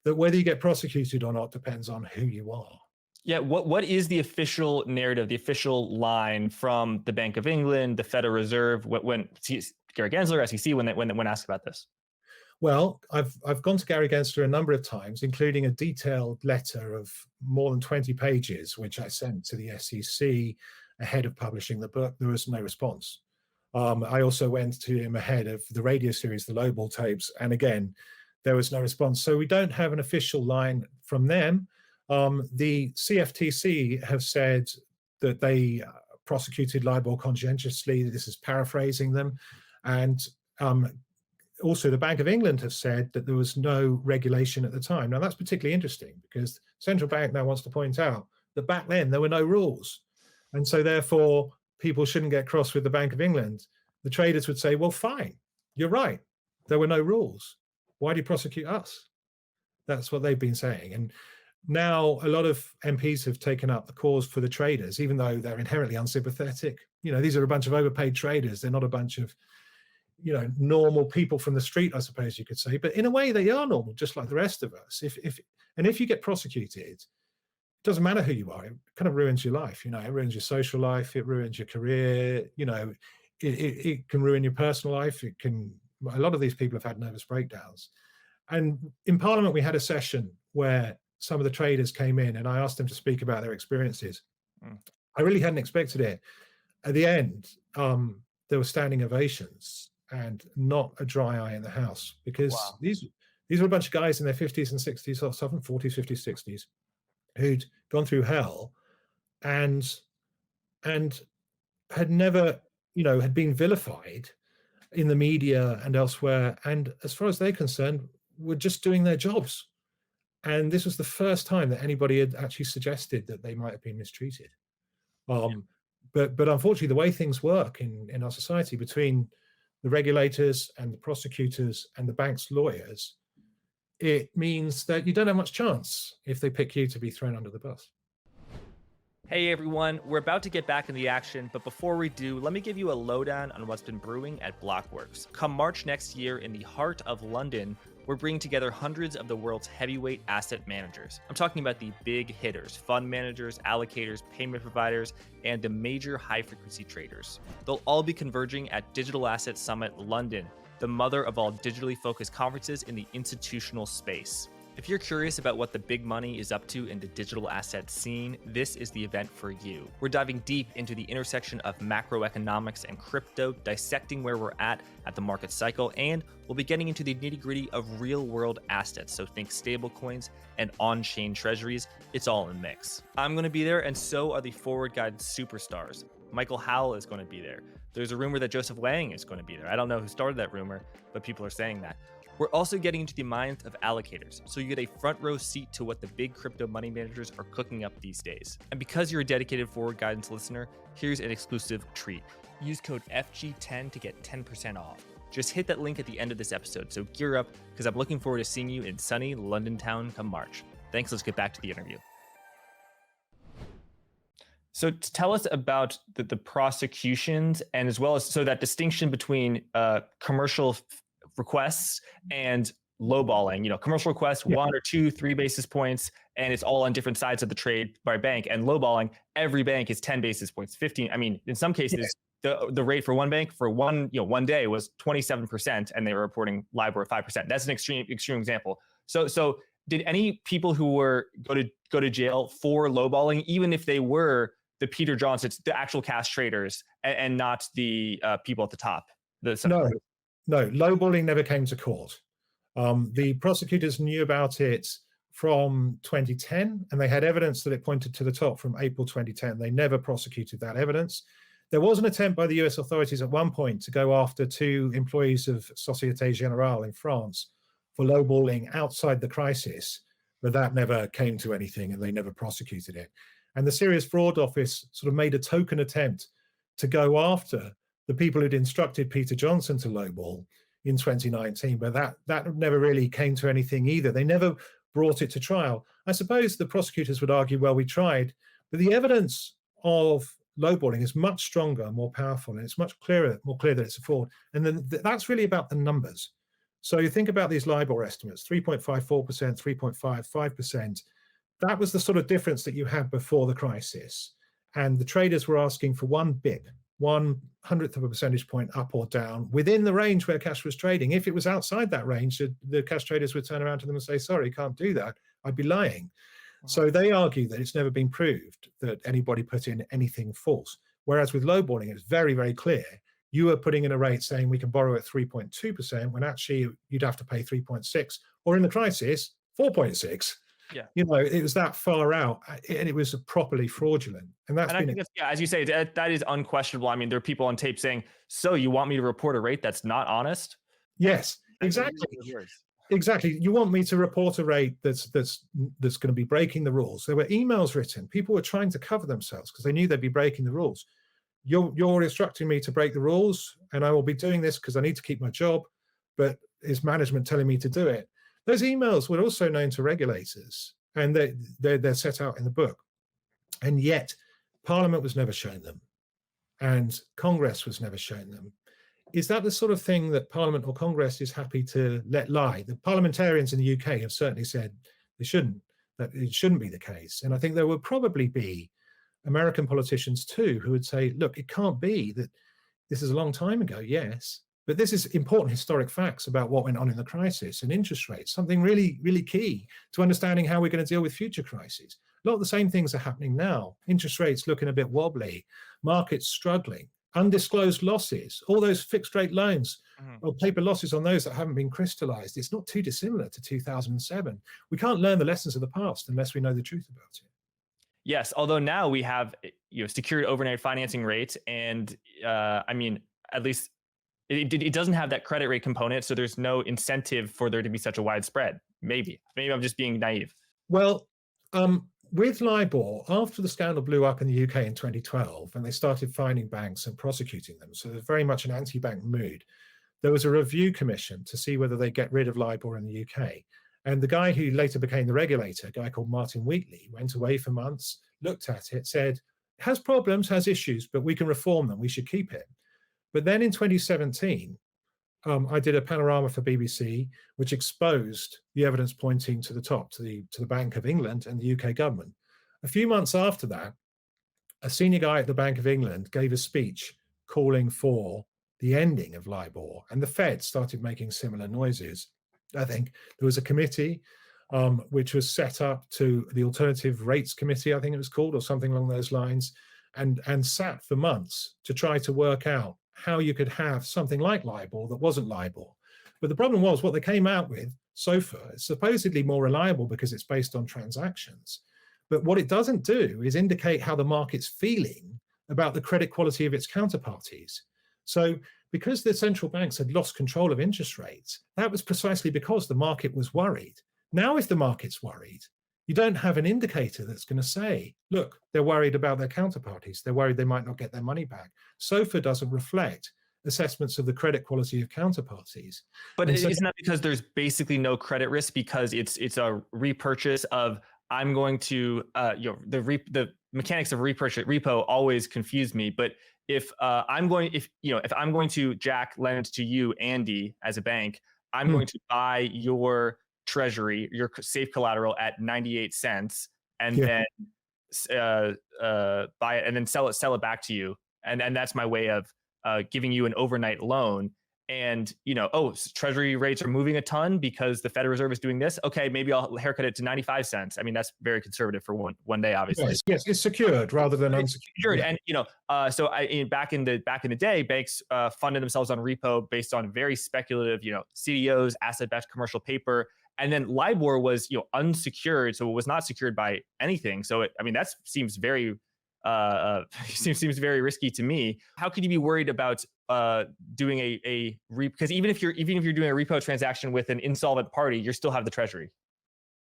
that whether you get prosecuted or not depends on who you are. Yeah, what is the official narrative, the official line from the Bank of England, the Federal Reserve, when Gary Gensler, SEC, when asked about this? Well, I've gone to Gary Gensler a number of times, including a detailed letter of more than 20 pages, which I sent to the SEC ahead of publishing the book. There was no response. I also went to him ahead of the radio series, the Lowball tapes, and again, there was no response. So we don't have an official line from them. The CFTC have said that they prosecuted LIBOR conscientiously. This is paraphrasing them. And also the Bank of England have said that there was no regulation at the time. Now that's particularly interesting because central bank now wants to point out that back then there were no rules. And so therefore people shouldn't get cross with the Bank of England. The traders would say, well, fine, you're right. There were no rules. Why do you prosecute us? That's what they've been saying. And now a lot of MPs have taken up the cause for the traders, even though they're inherently unsympathetic. These are a bunch of overpaid traders. They're not a bunch of, normal people from the street, I suppose you could say. But in a way, they are normal, just like the rest of us. If you get prosecuted, it doesn't matter who you are. It kind of ruins your life. It ruins your social life. It ruins your career. It can ruin your personal life. A lot of these people have had nervous breakdowns. And in Parliament, we had a session where some of the traders came in and I asked them to speak about their experiences. I really hadn't expected it. At the end, there were standing ovations and not a dry eye in the House, because These were a bunch of guys in their 50s and 60s, or often 40s, 50s, 60s, who'd gone through hell and had never, had been vilified in the media and elsewhere. And as far as they're concerned, were just doing their jobs. And this was the first time that anybody had actually suggested that they might have been mistreated. But unfortunately, the way things work in our society between the regulators and the prosecutors and the bank's lawyers, it means that you don't have much chance if they pick you to be thrown under the bus. Hey everyone, we're about to get back in the action, but before we do, let me give you a lowdown on what's been brewing at Blockworks. Come March next year, in the heart of London, we're bringing together hundreds of the world's heavyweight asset managers. I'm talking about the big hitters, fund managers, allocators, payment providers, and the major high-frequency traders. They'll all be converging at Digital Asset Summit London, the mother of all digitally focused conferences in the institutional space. If you're curious about what the big money is up to in the digital asset scene, this is the event for you. We're diving deep into the intersection of macroeconomics and crypto, dissecting where we're at the market cycle, and we'll be getting into the nitty-gritty of real-world assets, so think stablecoins and on-chain treasuries. It's all in the mix. I'm going to be there, and so are the forward guide superstars. Michael Howell is going to be there. There's a rumor that Joseph Wang is going to be there. I don't know who started that rumor, but people are saying that. We're also getting into the minds of allocators, so you get a front row seat to what the big crypto money managers are cooking up these days. And because you're a dedicated Forward Guidance listener, here's an exclusive treat. Use code FG10 to get 10% off. Just hit that link at the end of this episode, so gear up, because I'm looking forward to seeing you in sunny London town come March. Thanks, let's get back to the interview. So tell us about the prosecutions, and as well as that distinction between commercial requests and lowballing. Commercial requests, 1 or 2, 3 basis points, and it's all on different sides of the trade by bank. And lowballing, every bank is 10 basis points, 15. I mean, in some cases, the rate for one bank for one day was 27%, and they were reporting LIBOR at 5%. That's an extreme example. So did any people who were go to jail for lowballing, even if they were the Peter Johnsons, the actual cash traders, and not the people at the top? No, lowballing never came to court. The prosecutors knew about it from 2010, and they had evidence that it pointed to the top from April 2010. They never prosecuted that evidence. There was an attempt by the US authorities at one point to go after 2 employees of Société Générale in France for lowballing outside the crisis, but that never came to anything, and they never prosecuted it. And the Serious Fraud Office sort of made a token attempt to go after the people who'd instructed Peter Johnson to lowball in 2019, but that never really came to anything either. They never brought it to trial. I suppose the prosecutors would argue, well, we tried, but the evidence of lowballing is much stronger, more powerful, and it's much more clear that it's a fraud. And then that's really about the numbers. So you think about these LIBOR estimates, 3.54%, 3.55%. That was the sort of difference that you had before the crisis. And the traders were asking for 1 bip, 1/100th of a percentage point up or down within the range where cash was trading. If it was outside that range, the cash traders would turn around to them and say, sorry, can't do that. I'd be lying. So they argue that it's never been proved that anybody put in anything false. Whereas with lowballing, it's very, very clear. You are putting in a rate saying we can borrow at 3.2% when actually you'd have to pay 3.6, or in the crisis, 4.6. Yeah, it was that far out, and it was properly fraudulent. And that's I think as you say, that is unquestionable. I mean, there are people on tape saying, "So you want me to report a rate that's not honest?" Yes, exactly. Exactly. You want me to report a rate that's going to be breaking the rules. There were emails written. People were trying to cover themselves because they knew they'd be breaking the rules. You're instructing me to break the rules, and I will be doing this because I need to keep my job, but is management telling me to do it? Those emails were also known to regulators, and they're set out in the book. And yet, Parliament was never shown them, and Congress was never shown them. Is that the sort of thing that Parliament or Congress is happy to let lie? The parliamentarians in the UK have certainly said that it shouldn't be the case. And I think there will probably be American politicians too who would say, look, it can't be that this is a long time ago, yes, but this is important historic facts about what went on in the crisis and interest rates, something really, really key to understanding how we're going to deal with future crises. A lot of the same things are happening now. Interest rates looking a bit wobbly, markets struggling. undisclosed losses, all those fixed rate loans or paper losses on those that haven't been crystallized. It's not too dissimilar to 2007. We can't learn the lessons of the past unless we know the truth about it. Yes, although now we have secured overnight financing rates, and I mean, at least it doesn't have that credit rate component, so there's no incentive for there to be such a wide spread. Maybe I'm just being naive. Well, with LIBOR, after the scandal blew up in the UK in 2012, and they started finding banks and prosecuting them, so there's very much an anti-bank mood, there was a review commission to see whether they get rid of LIBOR in the UK. And the guy who later became the regulator, a guy called Martin Wheatley, went away for months, looked at it, said, has problems, has issues, but we can reform them. We should keep it. But then in 2017, I did a panorama for BBC, which exposed the evidence pointing to the top, to the Bank of England and the UK government. A few months after that, a senior guy at the Bank of England gave a speech calling for the ending of LIBOR, and the Fed started making similar noises. I think there was a committee which was set up to the Alternative Rates Committee, I think it was called, or something along those lines, and sat for months to try to work out how you could have something like LIBOR that wasn't LIBOR. But the problem was what they came out with, SOFR, is supposedly more reliable because it's based on transactions. But what it doesn't do is indicate how the market's feeling about the credit quality of its counterparties. So because the central banks had lost control of interest rates, that was precisely because the market was worried. Now, if the market's worried, you don't have an indicator that's going to say, look, they're worried about their counterparties. They're worried they might not get their money back. SOFR doesn't reflect assessments of the credit quality of counterparties. But isn't that because there's basically no credit risk because it's a repurchase of I'm going to the mechanics of repo always confuse me. But if I'm going to Jack lend to you, Andy, as a bank, I'm going to buy your treasury, your safe collateral at 98 cents, and then buy it and then sell it back to you, and that's my way of giving you an overnight loan. And treasury rates are moving a ton because the Federal Reserve is doing this. Okay, maybe I'll haircut it to 95 cents. I mean, that's very conservative for one day, obviously. Yes, it's secured rather than unsecured. And so back in the day, banks funded themselves on repo based on very speculative, CDOs, asset-backed commercial paper, and then LIBOR was unsecured, so it was not secured by anything. So that seems very seems very risky to me. How could you be worried about doing because even if you're doing a repo transaction with an insolvent party, you still have the treasury?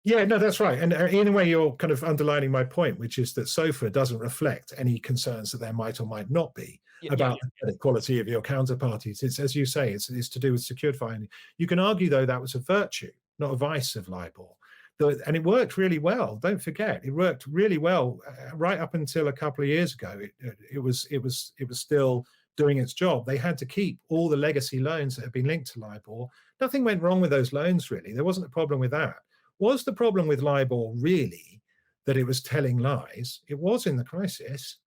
Yeah, no, that's right. And in a way, you're kind of underlining my point, which is that SOFR doesn't reflect any concerns that there might or might not be about the credit quality of your counterparties. It's, as you say, it's to do with secured financing. You can argue, though, that was a virtue, not a vice of LIBOR. And it worked really well. Don't forget, it worked really well right up until a couple of years ago. It was still doing its job. They had to keep all the legacy loans that had been linked to LIBOR. Nothing went wrong with those loans, really. There wasn't a problem with that. Was the problem with LIBOR really that it was telling lies? It was in the crisis,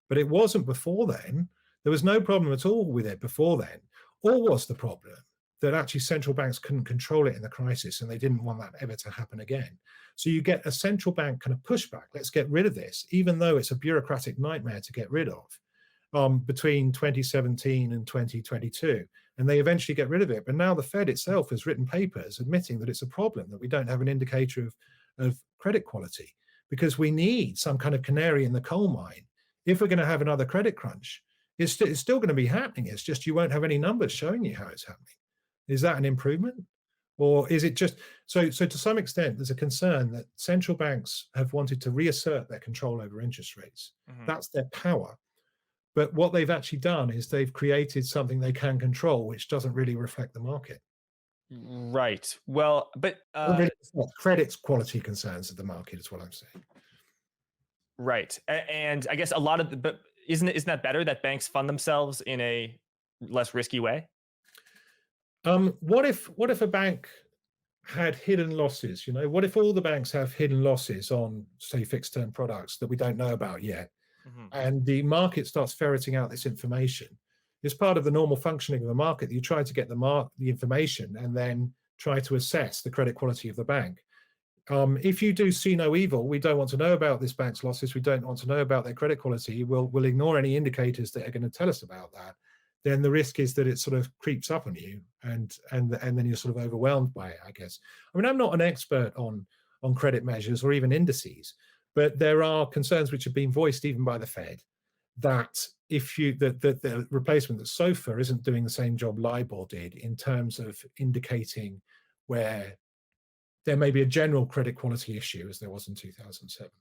but it wasn't before then. There was no problem at all with it before then. Or was the problem that actually central banks couldn't control it in the crisis and they didn't want that ever to happen again? So you get a central bank kind of pushback. Let's get rid of this, even though it's a bureaucratic nightmare to get rid of, between 2017 and 2022. And they eventually get rid of it. But now the Fed itself has written papers admitting that it's a problem, that we don't have an indicator of credit quality, because we need some kind of canary in the coal mine. If we're going to have another credit crunch, it's still going to be happening. It's just you won't have any numbers showing you how it's happening. Is that an improvement? Or is it just, so to some extent, there's a concern that central banks have wanted to reassert their control over interest rates. Mm-hmm. That's their power. But what they've actually done is they've created something they can control, which doesn't really reflect the market. Right. Well, but credit quality concerns of the market is what I'm saying. Right. And I guess but isn't that better that banks fund themselves in a less risky way? What if a bank had hidden losses? What if all the banks have hidden losses on, say, fixed term products that we don't know about yet? Mm-hmm. And the market starts ferreting out this information. It's part of the normal functioning of the market. You try to get the information and then try to assess the credit quality of the bank. If you do see no evil, we don't want to know about this bank's losses, we don't want to know about their credit quality, we'll ignore any indicators that are going to tell us about that, then the risk is that it sort of creeps up on you, and then you're sort of overwhelmed by it, I guess. I mean, I'm not an expert on credit measures or even indices, but there are concerns which have been voiced even by the Fed that the replacement, that SOFR isn't doing the same job LIBOR did in terms of indicating where there may be a general credit quality issue as there was in 2007.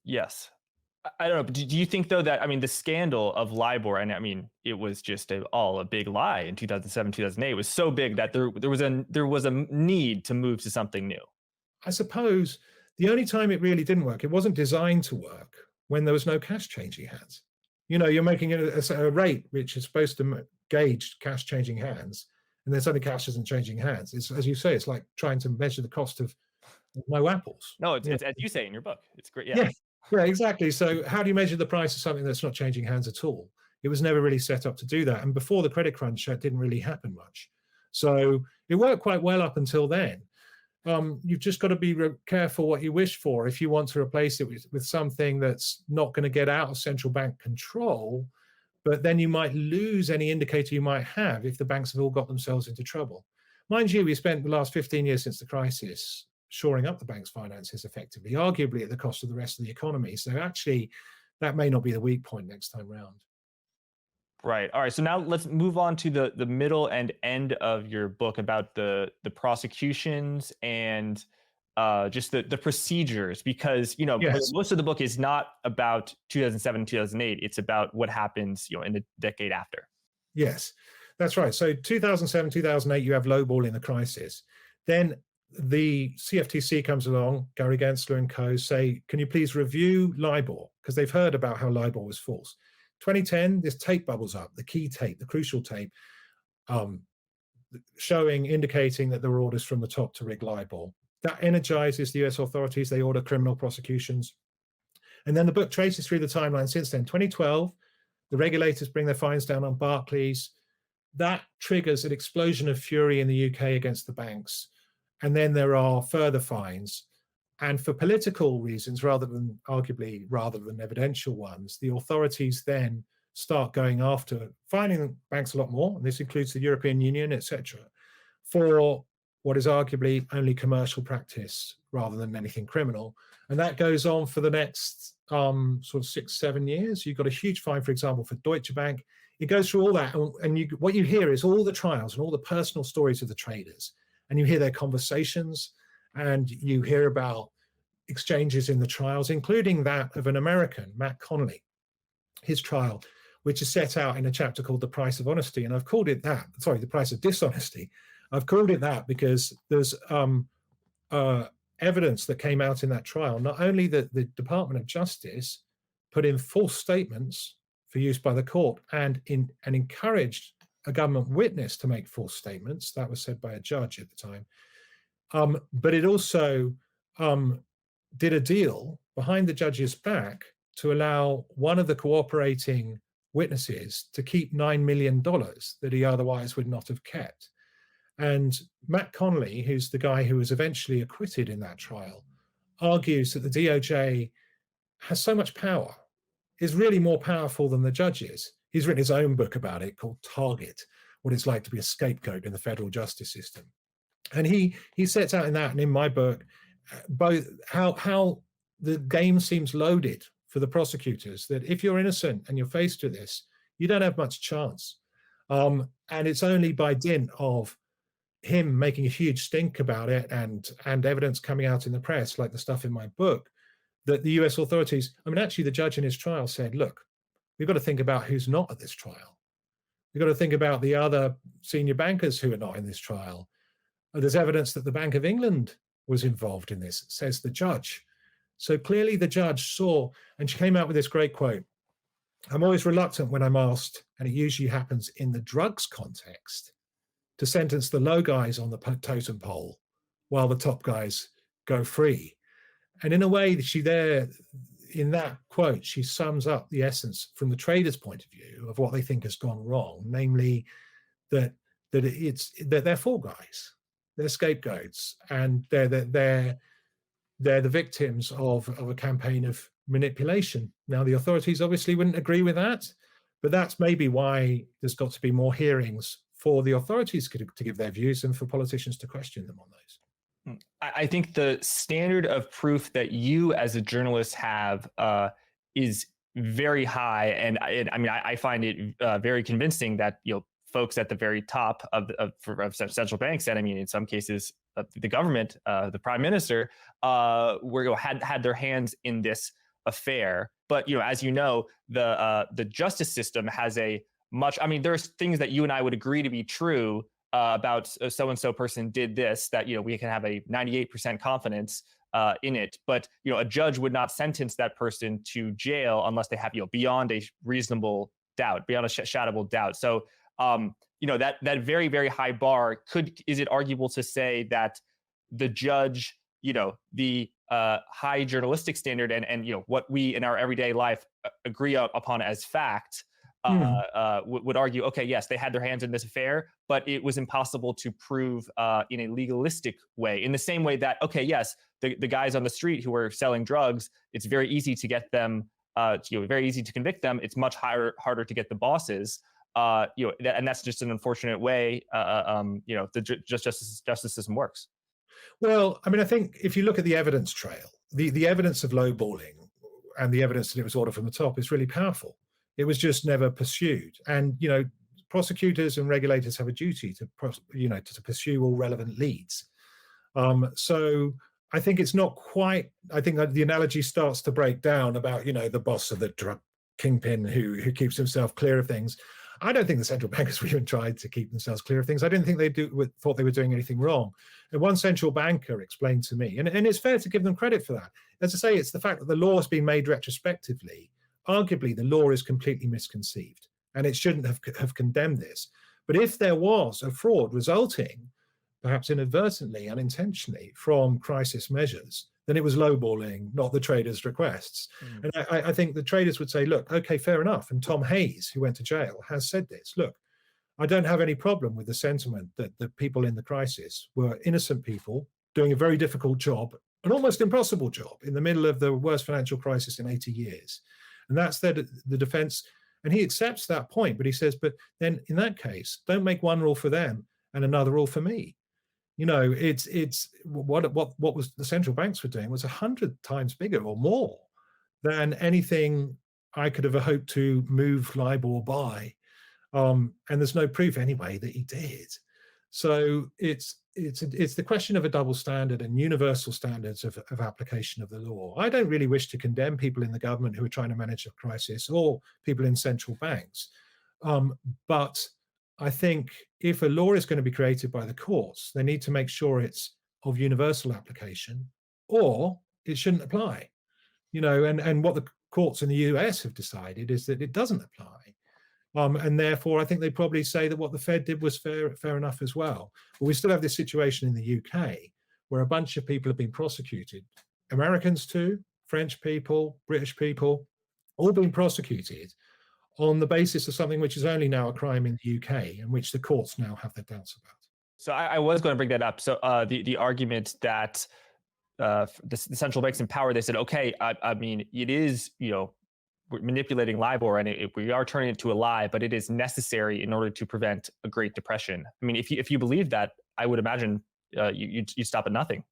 Yes. I don't know, but do you think, though, that, I mean, the scandal of LIBOR, and I mean, it was just all a big lie in 2007, 2008, was so big that there was a need to move to something new? I suppose the only time it really didn't work, it wasn't designed to work when there was no cash changing hands. You know, you're making a rate which is supposed to gauge cash changing hands, and then suddenly cash isn't changing hands. It's, as you say, it's like trying to measure the cost of no apples. No, it's as you say in your book. It's great. Yeah, yeah, exactly. So how do you measure the price of something that's not changing hands at all? It was never really set up to do that. And before the credit crunch, that didn't really happen much. So it worked quite well up until then. You've just got to be careful what you wish for. If you want to replace it with something that's not going to get out of central bank control, but then you might lose any indicator you might have if the banks have all got themselves into trouble. Mind you, we spent the last 15 years since the crisis shoring up the bank's finances effectively, arguably at the cost of the rest of the economy. So actually, that may not be the weak point next time round. Right. All right. So now let's move on to the middle and end of your book about the prosecutions and just the procedures, because, you know, Yes. most of the book is not about 2007, 2008. It's about what happens, you know, in the decade after. Yes, that's right. So 2007, 2008, you have lowballing the crisis. Then the CFTC comes along, Gary Gensler and co. say, can you please review LIBOR? Because they've heard about how LIBOR was false. 2010, this tape bubbles up, the key tape, the crucial tape, indicating that there were orders from the top to rig LIBOR. That energizes the US authorities. They order criminal prosecutions. And then the book traces through the timeline since then. 2012, the regulators bring their fines down on Barclays. That triggers an explosion of fury in the UK against the banks. And then there are further fines. And for political reasons, rather than evidential ones, the authorities then start going after fining banks a lot more, and this includes the European Union, etc., for what is arguably only commercial practice rather than anything criminal. And that goes on for the next sort of 6-7 years. You've got a huge fine, for example, for Deutsche Bank. It goes through all that, and what you hear is all the trials and all the personal stories of the traders, and you hear their conversations, and you hear about exchanges in the trials, including that of an American, Matt Connolly, his trial, which is set out in a chapter called The Price of Honesty. And I've called it that, sorry, The Price of Dishonesty. I've called it that because there's evidence that came out in that trial, not only that the Department of Justice put in false statements for use by the court and encouraged a government witness to make false statements. That was said by a judge at the time. But it also did a deal behind the judge's back to allow one of the cooperating witnesses to keep $9 million that he otherwise would not have kept. And Matt Connolly, who's the guy who was eventually acquitted in that trial, argues that the DOJ has so much power, is really more powerful than the judges. He's written his own book about it called Target, what it's like to be a scapegoat in the federal justice system. And he sets out in that and in my book both how the game seems loaded for the prosecutors, that if you're innocent and you're faced with this, you don't have much chance. And it's only by dint of him making a huge stink about it and evidence coming out in the press, like the stuff in my book, that the US authorities, I mean, actually the judge in his trial said, look, we've got to think about who's not at this trial. We've got to think about the other senior bankers who are not in this trial. There's evidence that the Bank of England was involved in this, says the judge. So clearly the judge saw, and she came out with this great quote. I'm always reluctant when I'm asked, and it usually happens in the drugs context, to sentence the low guys on the totem pole while the top guys go free. And in a way, in that quote, she sums up the essence from the trader's point of view of what they think has gone wrong, namely that they're fall guys, they're scapegoats, and they're they're the victims of a campaign of manipulation. Now, the authorities obviously wouldn't agree with that, but that's maybe why there's got to be more hearings for the authorities to give their views and for politicians to question them on those. I think the standard of proof that you as a journalist have is very high, and I find it very convincing that folks at the very top of central banks, and in some cases the government, the prime minister, had their hands in this affair. But as you know, the justice system has a much. There's things that you and I would agree to be true about so-and-so person did this, that we can have a 98% confidence in it, but a judge would not sentence that person to jail unless they have beyond a reasonable doubt, beyond a shadow doubt. So that very, very high bar, is it arguable to say that the judge, the high journalistic standard and what we in our everyday life agree upon as fact, would argue, okay, yes, they had their hands in this affair, but it was impossible to prove in a legalistic way. In the same way that, okay, yes, the guys on the street who were selling drugs, it's very easy to get them, very easy to convict them. It's much harder to get the bosses. And that's just an unfortunate way, the justice system works. Well, I think if you look at the evidence trail, the evidence of lowballing and the evidence that it was ordered from the top is really powerful. It was just never pursued. And, prosecutors and regulators have a duty to pursue all relevant leads. So I think it's not quite, I think that the analogy starts to break down about, the boss of the drug kingpin who keeps himself clear of things. I don't think the central bankers even tried to keep themselves clear of things. I didn't think thought they were doing anything wrong. And one central banker explained to me, and it's fair to give them credit for that. As I say, it's the fact that the law has been made retrospectively. Arguably, the law is completely misconceived, and it shouldn't have condemned this. But if there was a fraud resulting, perhaps inadvertently, unintentionally, from crisis measures, then it was lowballing, not the traders' requests. And I think the traders would say, look, okay, fair enough. And Tom Hayes, who went to jail, has said this. Look, I don't have any problem with the sentiment that the people in the crisis were innocent people doing a very difficult job, an almost impossible job, in the middle of the worst financial crisis in 80 years. And that's the defense. And he accepts that point, but he says, but then in that case, don't make one rule for them and another rule for me. It's what was the central banks were doing was 100 times bigger or more than anything I could have hoped to move LIBOR by. And there's no proof anyway that he did. So it's the question of a double standard and universal standards of application of the law. I don't really wish to condemn people in the government who are trying to manage a crisis or people in central banks. But I think if a law is going to be created by the courts, they need to make sure it's of universal application, or it shouldn't apply. And what the courts in the US have decided is that it doesn't apply. And therefore, I think they probably say that what the Fed did was fair enough as well. But we still have this situation in the UK where a bunch of people have been prosecuted. Americans too, French people, British people, all being prosecuted on the basis of something which is only now a crime in the UK and which the courts now have their doubts about. So I was going to bring that up. So the argument that the central banks in power, they said, okay, it is, we're manipulating LIBOR and we are turning it to a lie, but it is necessary in order to prevent a Great Depression. If you believe that, I would imagine you stop at nothing.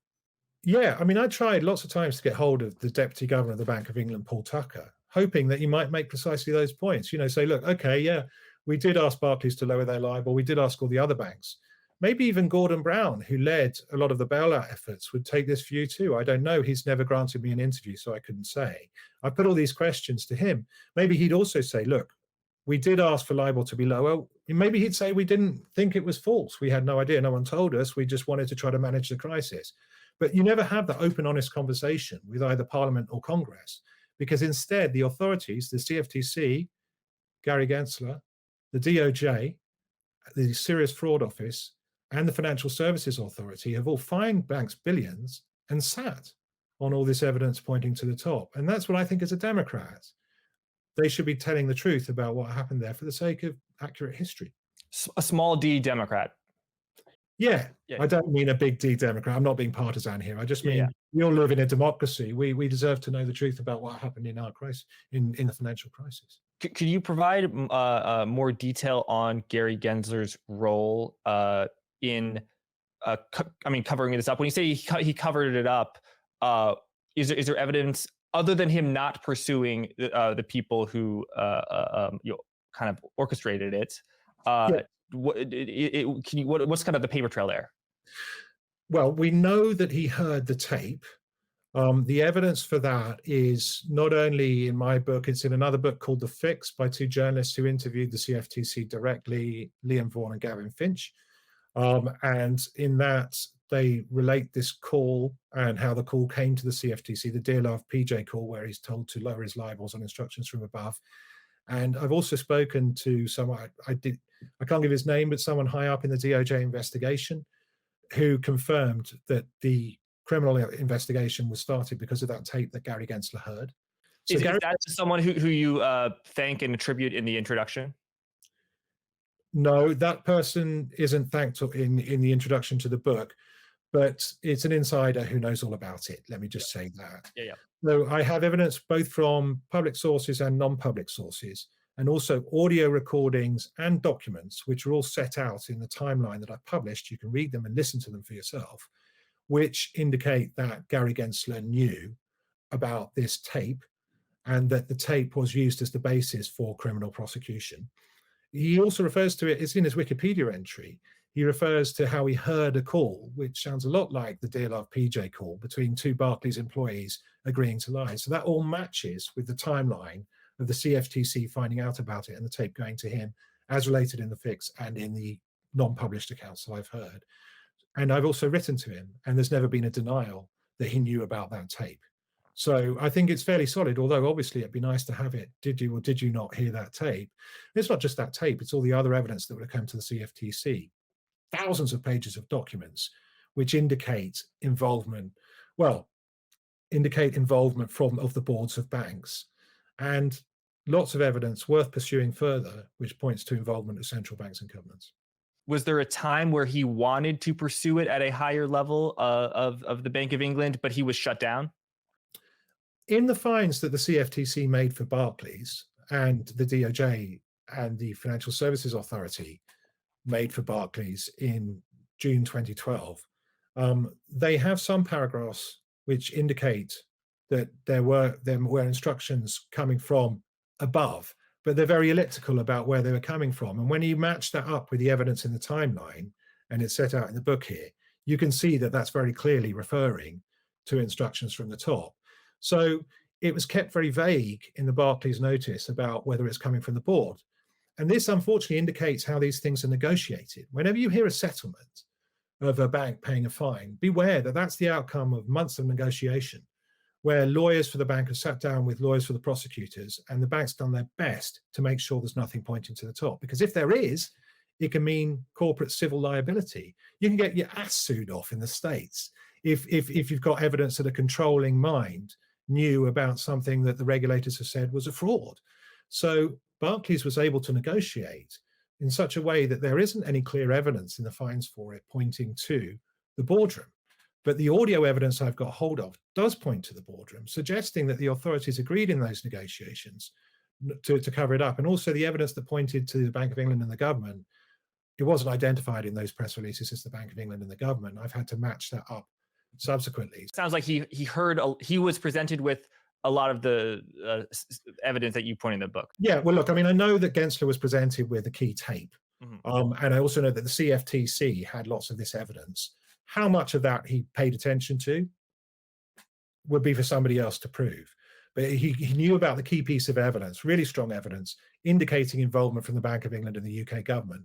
Yeah, I tried lots of times to get hold of the Deputy Governor of the Bank of England, Paul Tucker, hoping that he might make precisely those points. Say, look, okay, yeah, we did ask Barclays to lower their LIBOR. We did ask all the other banks. Maybe even Gordon Brown, who led a lot of the bailout efforts, would take this view too. I don't know. He's never granted me an interview, so I couldn't say. I put all these questions to him. Maybe he'd also say, look, we did ask for LIBOR to be lower. Maybe he'd say we didn't think it was false. We had no idea. No one told us. We just wanted to try to manage the crisis. But you never have that open, honest conversation with either Parliament or Congress, because instead the authorities, the CFTC, Gary Gensler, the DOJ, the Serious Fraud Office, and the Financial Services Authority have all fined banks billions and sat on all this evidence pointing to the top. And that's what I think as a Democrat, they should be telling the truth about what happened there for the sake of accurate history. A small d Democrat. Yeah, Yeah. I don't mean a big D Democrat. I'm not being partisan here. I just mean we all live in a democracy. We deserve to know the truth about what happened in our crisis, in the financial crisis. Could you provide more detail on Gary Gensler's role in, covering this up? When you say he covered it up, is there evidence other than him not pursuing the people who kind of orchestrated it? What's kind of the paper trail there? Well, we know that he heard the tape. The evidence for that is not only in my book, it's in another book called The Fix by two journalists who interviewed the CFTC directly, Liam Vaughan and Gavin Finch. And in that, they relate this call and how the call came to the CFTC, the Dear Love PJ call, where he's told to lower his libels on instructions from above. And I've also spoken to someone, I can't give his name, but someone high up in the DOJ investigation who confirmed that the criminal investigation was started because of that tape that Gary Gensler heard. So is that someone who you thank and attribute in the introduction? No, that person isn't thanked in the introduction to the book, but it's an insider who knows all about it. Let me just say that. Yeah. So I have evidence both from public sources and non-public sources, and also audio recordings and documents, which are all set out in the timeline that I published. You can read them and listen to them for yourself, which indicate that Gary Gensler knew about this tape and that the tape was used as the basis for criminal prosecution. He also refers to it, it's in his Wikipedia entry, he refers to how he heard a call, which sounds a lot like the Dear Love PJ call between two Barclays employees agreeing to lie. So that all matches with the timeline of the CFTC finding out about it and the tape going to him, as related in The Fix and in the non-published accounts that I've heard. And I've also written to him, and there's never been a denial that he knew about that tape. So I think it's fairly solid, although obviously it'd be nice to have it. Did you or did you not hear that tape? It's not just that tape, it's all the other evidence that would have come to the CFTC. Thousands of pages of documents which indicate involvement, of the boards of banks, and lots of evidence worth pursuing further, which points to involvement of central banks and governments. Was there a time where he wanted to pursue it at a higher level of the Bank of England, but he was shut down? In the fines that the CFTC made for Barclays and the DOJ and the Financial Services Authority made for Barclays in June 2012, they have some paragraphs which indicate that there were instructions coming from above, but they're very elliptical about where they were coming from. And when you match that up with the evidence in the timeline, and it's set out in the book here, you can see that that's very clearly referring to instructions from the top. So it was kept very vague in the Barclays notice about whether it's coming from the board. And this unfortunately indicates how these things are negotiated. Whenever you hear a settlement of a bank paying a fine, beware that that's the outcome of months of negotiation, where lawyers for the bank have sat down with lawyers for the prosecutors, and the bank's done their best to make sure there's nothing pointing to the top. Because if there is, it can mean corporate civil liability. You can get your ass sued off in the States if you've got evidence that a controlling mind knew about something that the regulators have said was a fraud. So Barclays was able to negotiate in such a way that there isn't any clear evidence in the fines for it pointing to the boardroom. But the audio evidence I've got hold of does point to the boardroom, suggesting that the authorities agreed in those negotiations to cover it up. And also the evidence that pointed to the Bank of England and the government, it wasn't identified in those press releases as the Bank of England and the government. I've had to match that up subsequently. Sounds like he was presented with a lot of the evidence that you point in the book. Yeah, well, look, I mean, I know that Gensler was presented with a key tape. Mm-hmm. And I also know that the CFTC had lots of this evidence. How much of that he paid attention to would be for somebody else to prove. But he knew about the key piece of evidence, really strong evidence, indicating involvement from the Bank of England and the UK government.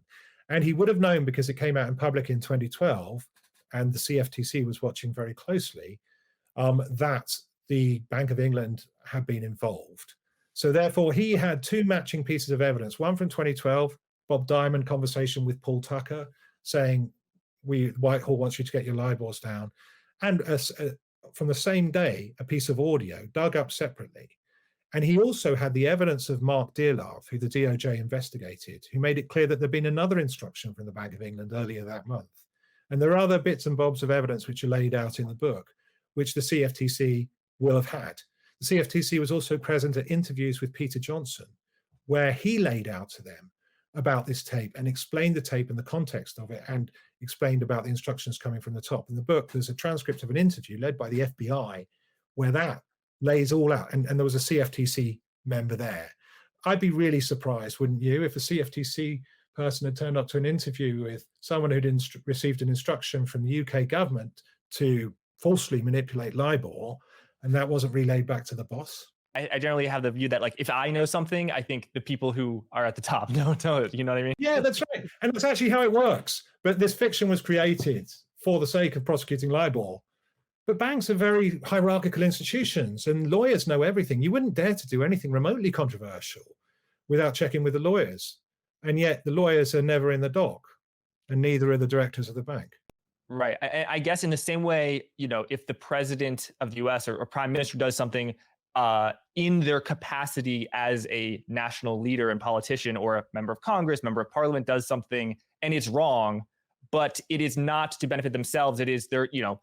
And he would have known, because it came out in public in 2012, and the CFTC was watching very closely, that the Bank of England had been involved. So therefore, he had two matching pieces of evidence, one from 2012, Bob Diamond conversation with Paul Tucker, saying, Whitehall wants you to get your LIBORs down. And from the same day, a piece of audio dug up separately. And he also had the evidence of Mark Dearlove, who the DOJ investigated, who made it clear that there'd been another instruction from the Bank of England earlier that month, And there are other bits and bobs of evidence which are laid out in the book, which the CFTC will have had. The CFTC was also present at interviews with Peter Johnson, where he laid out to them about this tape and explained the tape and the context of it, and explained about the instructions coming from the top. In the book, there's a transcript of an interview led by the FBI where that lays all out, and there was a CFTC member there. I'd be really surprised, wouldn't you, if a CFTC person had turned up to an interview with someone who'd received an instruction from the UK government to falsely manipulate LIBOR, and that wasn't relayed back to the boss. I generally have the view that, like, if I know something, I think the people who are at the top don't know it. You know what I mean? Yeah, that's right. And that's actually how it works. But this fiction was created for the sake of prosecuting LIBOR. But banks are very hierarchical institutions, and lawyers know everything. You wouldn't dare to do anything remotely controversial without checking with the lawyers. And yet the lawyers are never in the dock, and neither are the directors of the bank. Right. I guess in the same way, you know, if the president of the US or prime minister does something in their capacity as a national leader and politician, or a member of Congress, member of parliament does something and it's wrong, but it is not to benefit themselves. It is their, you know,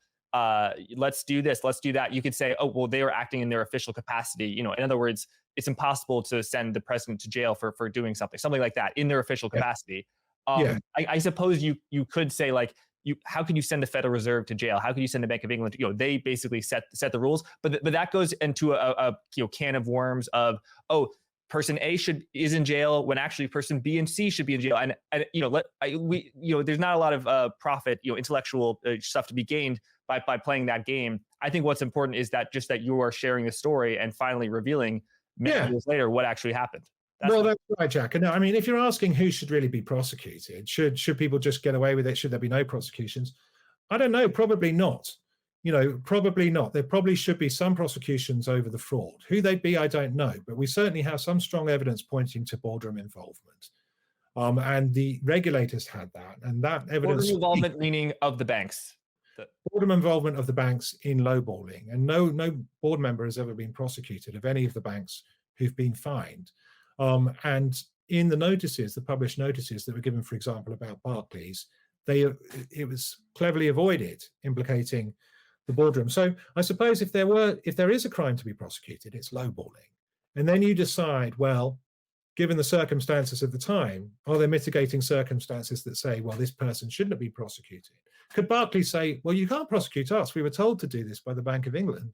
let's do this, let's do that. You could say, oh, well, they are acting in their official capacity. You know, in other words, it's impossible to send the president to jail for doing something like that in their official capacity. I suppose you could say, like, how can you send the Federal Reserve to jail? How can you send the Bank of England? You know, they basically set the rules, but that goes into a can of worms of, oh, person A is in jail when actually person B and C should be in jail, and you know, there's not a lot of profit, you know, intellectual stuff to be gained by playing that game. I think what's important is that you are sharing the story and finally revealing many years later what actually happened. That's right, Jack. And I mean, if you're asking who should really be prosecuted, should people just get away with it? Should there be no prosecutions? I don't know. Probably not. You know, probably not. There probably should be some prosecutions over the fraud. Who they'd be, I don't know. But we certainly have some strong evidence pointing to boardroom involvement. And the regulators had that. And that evidence... Boardroom involvement meaning of the banks. Boardroom involvement of the banks in lowballing. And no board member has ever been prosecuted of any of the banks who've been fined. And in the notices, the published notices that were given, for example, about Barclays, it was cleverly avoided implicating the boardroom. So I suppose if there is a crime to be prosecuted, it's lowballing. And then you decide, well, given the circumstances of the time, are there mitigating circumstances that say, well, this person shouldn't be prosecuted? Could Barclays say, well, you can't prosecute us. We were told to do this by the Bank of England,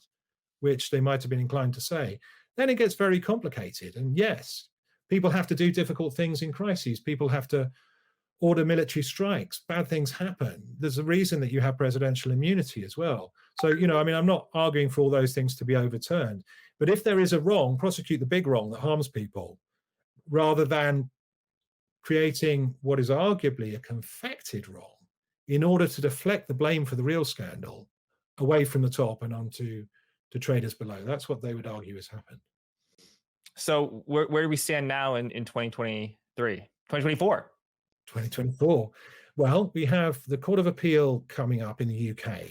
which they might have been inclined to say. Then it gets very complicated. And yes, people have to do difficult things in crises. People have to order military strikes. Bad things happen. There's a reason that you have presidential immunity as well. So, you know, I mean, I'm not arguing for all those things to be overturned. But if there is a wrong, prosecute the big wrong that harms people, rather than creating what is arguably a confected wrong in order to deflect the blame for the real scandal away from the top and onto traders below. That's what they would argue has happened. So where do we stand now in 2023, 2024? 2024. Well, we have the Court of Appeal coming up in the UK.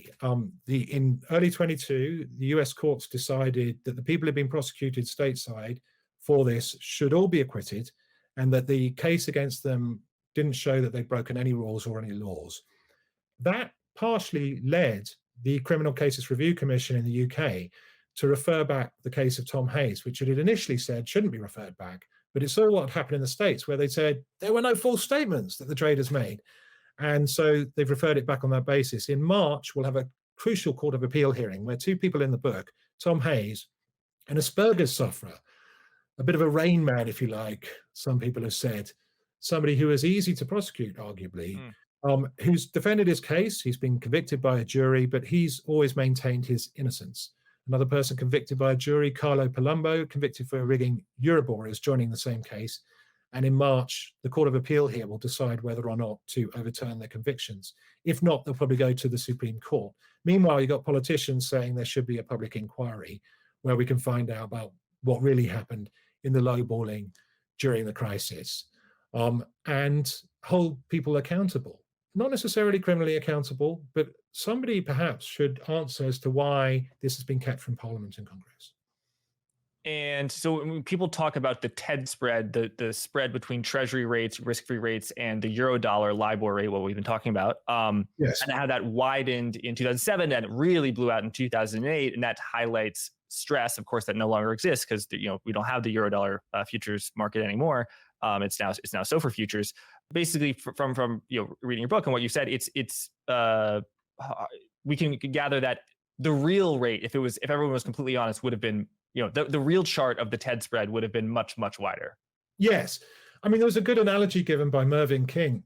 In early 22, the US courts decided that the people who've been prosecuted stateside for this should all be acquitted, and that the case against them didn't show that they'd broken any rules or any laws. That partially led the Criminal Cases Review Commission in the UK to refer back the case of Tom Hayes, which it had initially said shouldn't be referred back. But it saw what happened in the States, where they said there were no false statements that the traders made. And so they've referred it back on that basis. In March, we'll have a crucial Court of Appeal hearing where two people in the book, Tom Hayes and Asperger's sufferer, a bit of a rain man, if you like, some people have said, somebody who is easy to prosecute, arguably, who's defended his case. He's been convicted by a jury, but he's always maintained his innocence. Another person convicted by a jury, Carlo Palumbo, convicted for rigging Eurodollars, is joining the same case. And in March, the Court of Appeal here will decide whether or not to overturn their convictions. If not, they'll probably go to the Supreme Court. Meanwhile, you've got politicians saying there should be a public inquiry where we can find out about what really happened in the lowballing during the crisis, and hold people accountable. Not necessarily criminally accountable, but somebody perhaps should answer as to why this has been kept from Parliament and Congress. And so when people talk about the TED spread, the spread between treasury rates, risk-free rates, and the Eurodollar LIBOR rate, what we've been talking about, Yes. and how that widened in 2007 and it really blew out in 2008, and that highlights stress, of course, that no longer exists because we don't have the Eurodollar futures market anymore. It's now SOFR futures. Basically, from reading your book and what you said, we can gather that the real rate, if everyone was completely honest, would have been the real chart of the TED spread would have been much, much wider. Yes. I mean, there was a good analogy given by Mervyn King,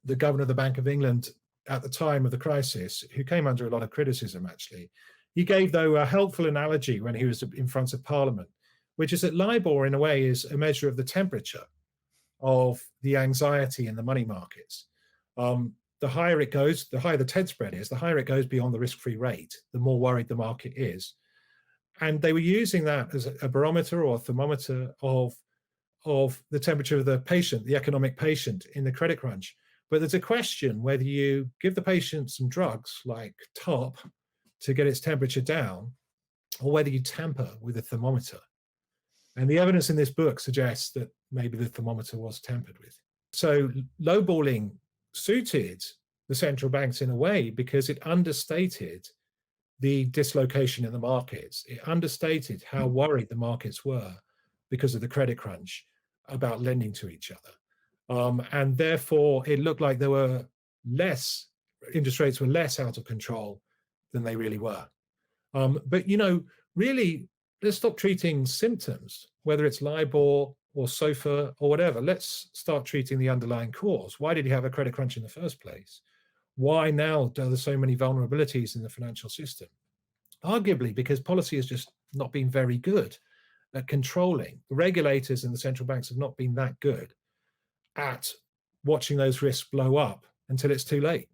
the governor of the Bank of England at the time of the crisis, who came under a lot of criticism, actually. He gave, though, a helpful analogy when he was in front of Parliament, which is that LIBOR, in a way, is a measure of the temperature of the anxiety in the money markets. The higher it goes, the higher the TED spread is, the higher it goes beyond the risk-free rate, the more worried the market is. And they were using that as a barometer or a thermometer of the temperature of the patient, the economic patient in the credit crunch. But there's a question whether you give the patient some drugs like TARP to get its temperature down, or whether you tamper with a thermometer. And the evidence in this book suggests that maybe the thermometer was tampered with. So lowballing suited the central banks in a way because it understated the dislocation in the markets. It understated how worried the markets were because of the credit crunch about lending to each other. And therefore, it looked like interest rates were less out of control than they really were. But, really, let's stop treating symptoms, whether it's LIBOR or SOFR or whatever. Let's start treating the underlying cause. Why did you have a credit crunch in the first place? Why now are there so many vulnerabilities in the financial system? Arguably because policy has just not been very good at controlling. The regulators and the central banks have not been that good at watching those risks blow up until it's too late.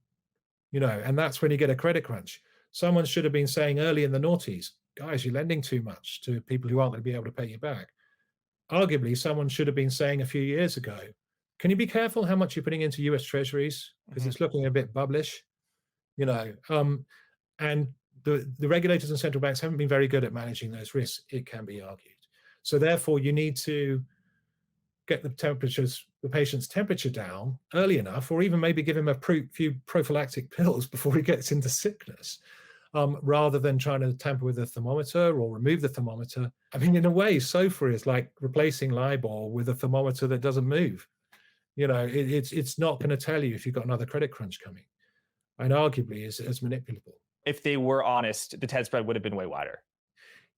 And that's when you get a credit crunch. Someone should have been saying early in the noughties, guys, you're lending too much to people who aren't going to be able to pay you back. Arguably, someone should have been saying a few years ago, can you be careful how much you're putting into US treasuries? Because it's looking a bit bubblish, and the regulators and central banks haven't been very good at managing those risks, it can be argued. So therefore, you need to get the patient's temperature down early enough, or even maybe give him a few prophylactic pills before he gets into sickness, rather than trying to tamper with the thermometer or remove the thermometer. I mean, in a way, SOFR is like replacing LIBOR with a thermometer that doesn't move. It's not going to tell you if you've got another credit crunch coming, and arguably is manipulable. If they were honest, the TED spread would have been way wider.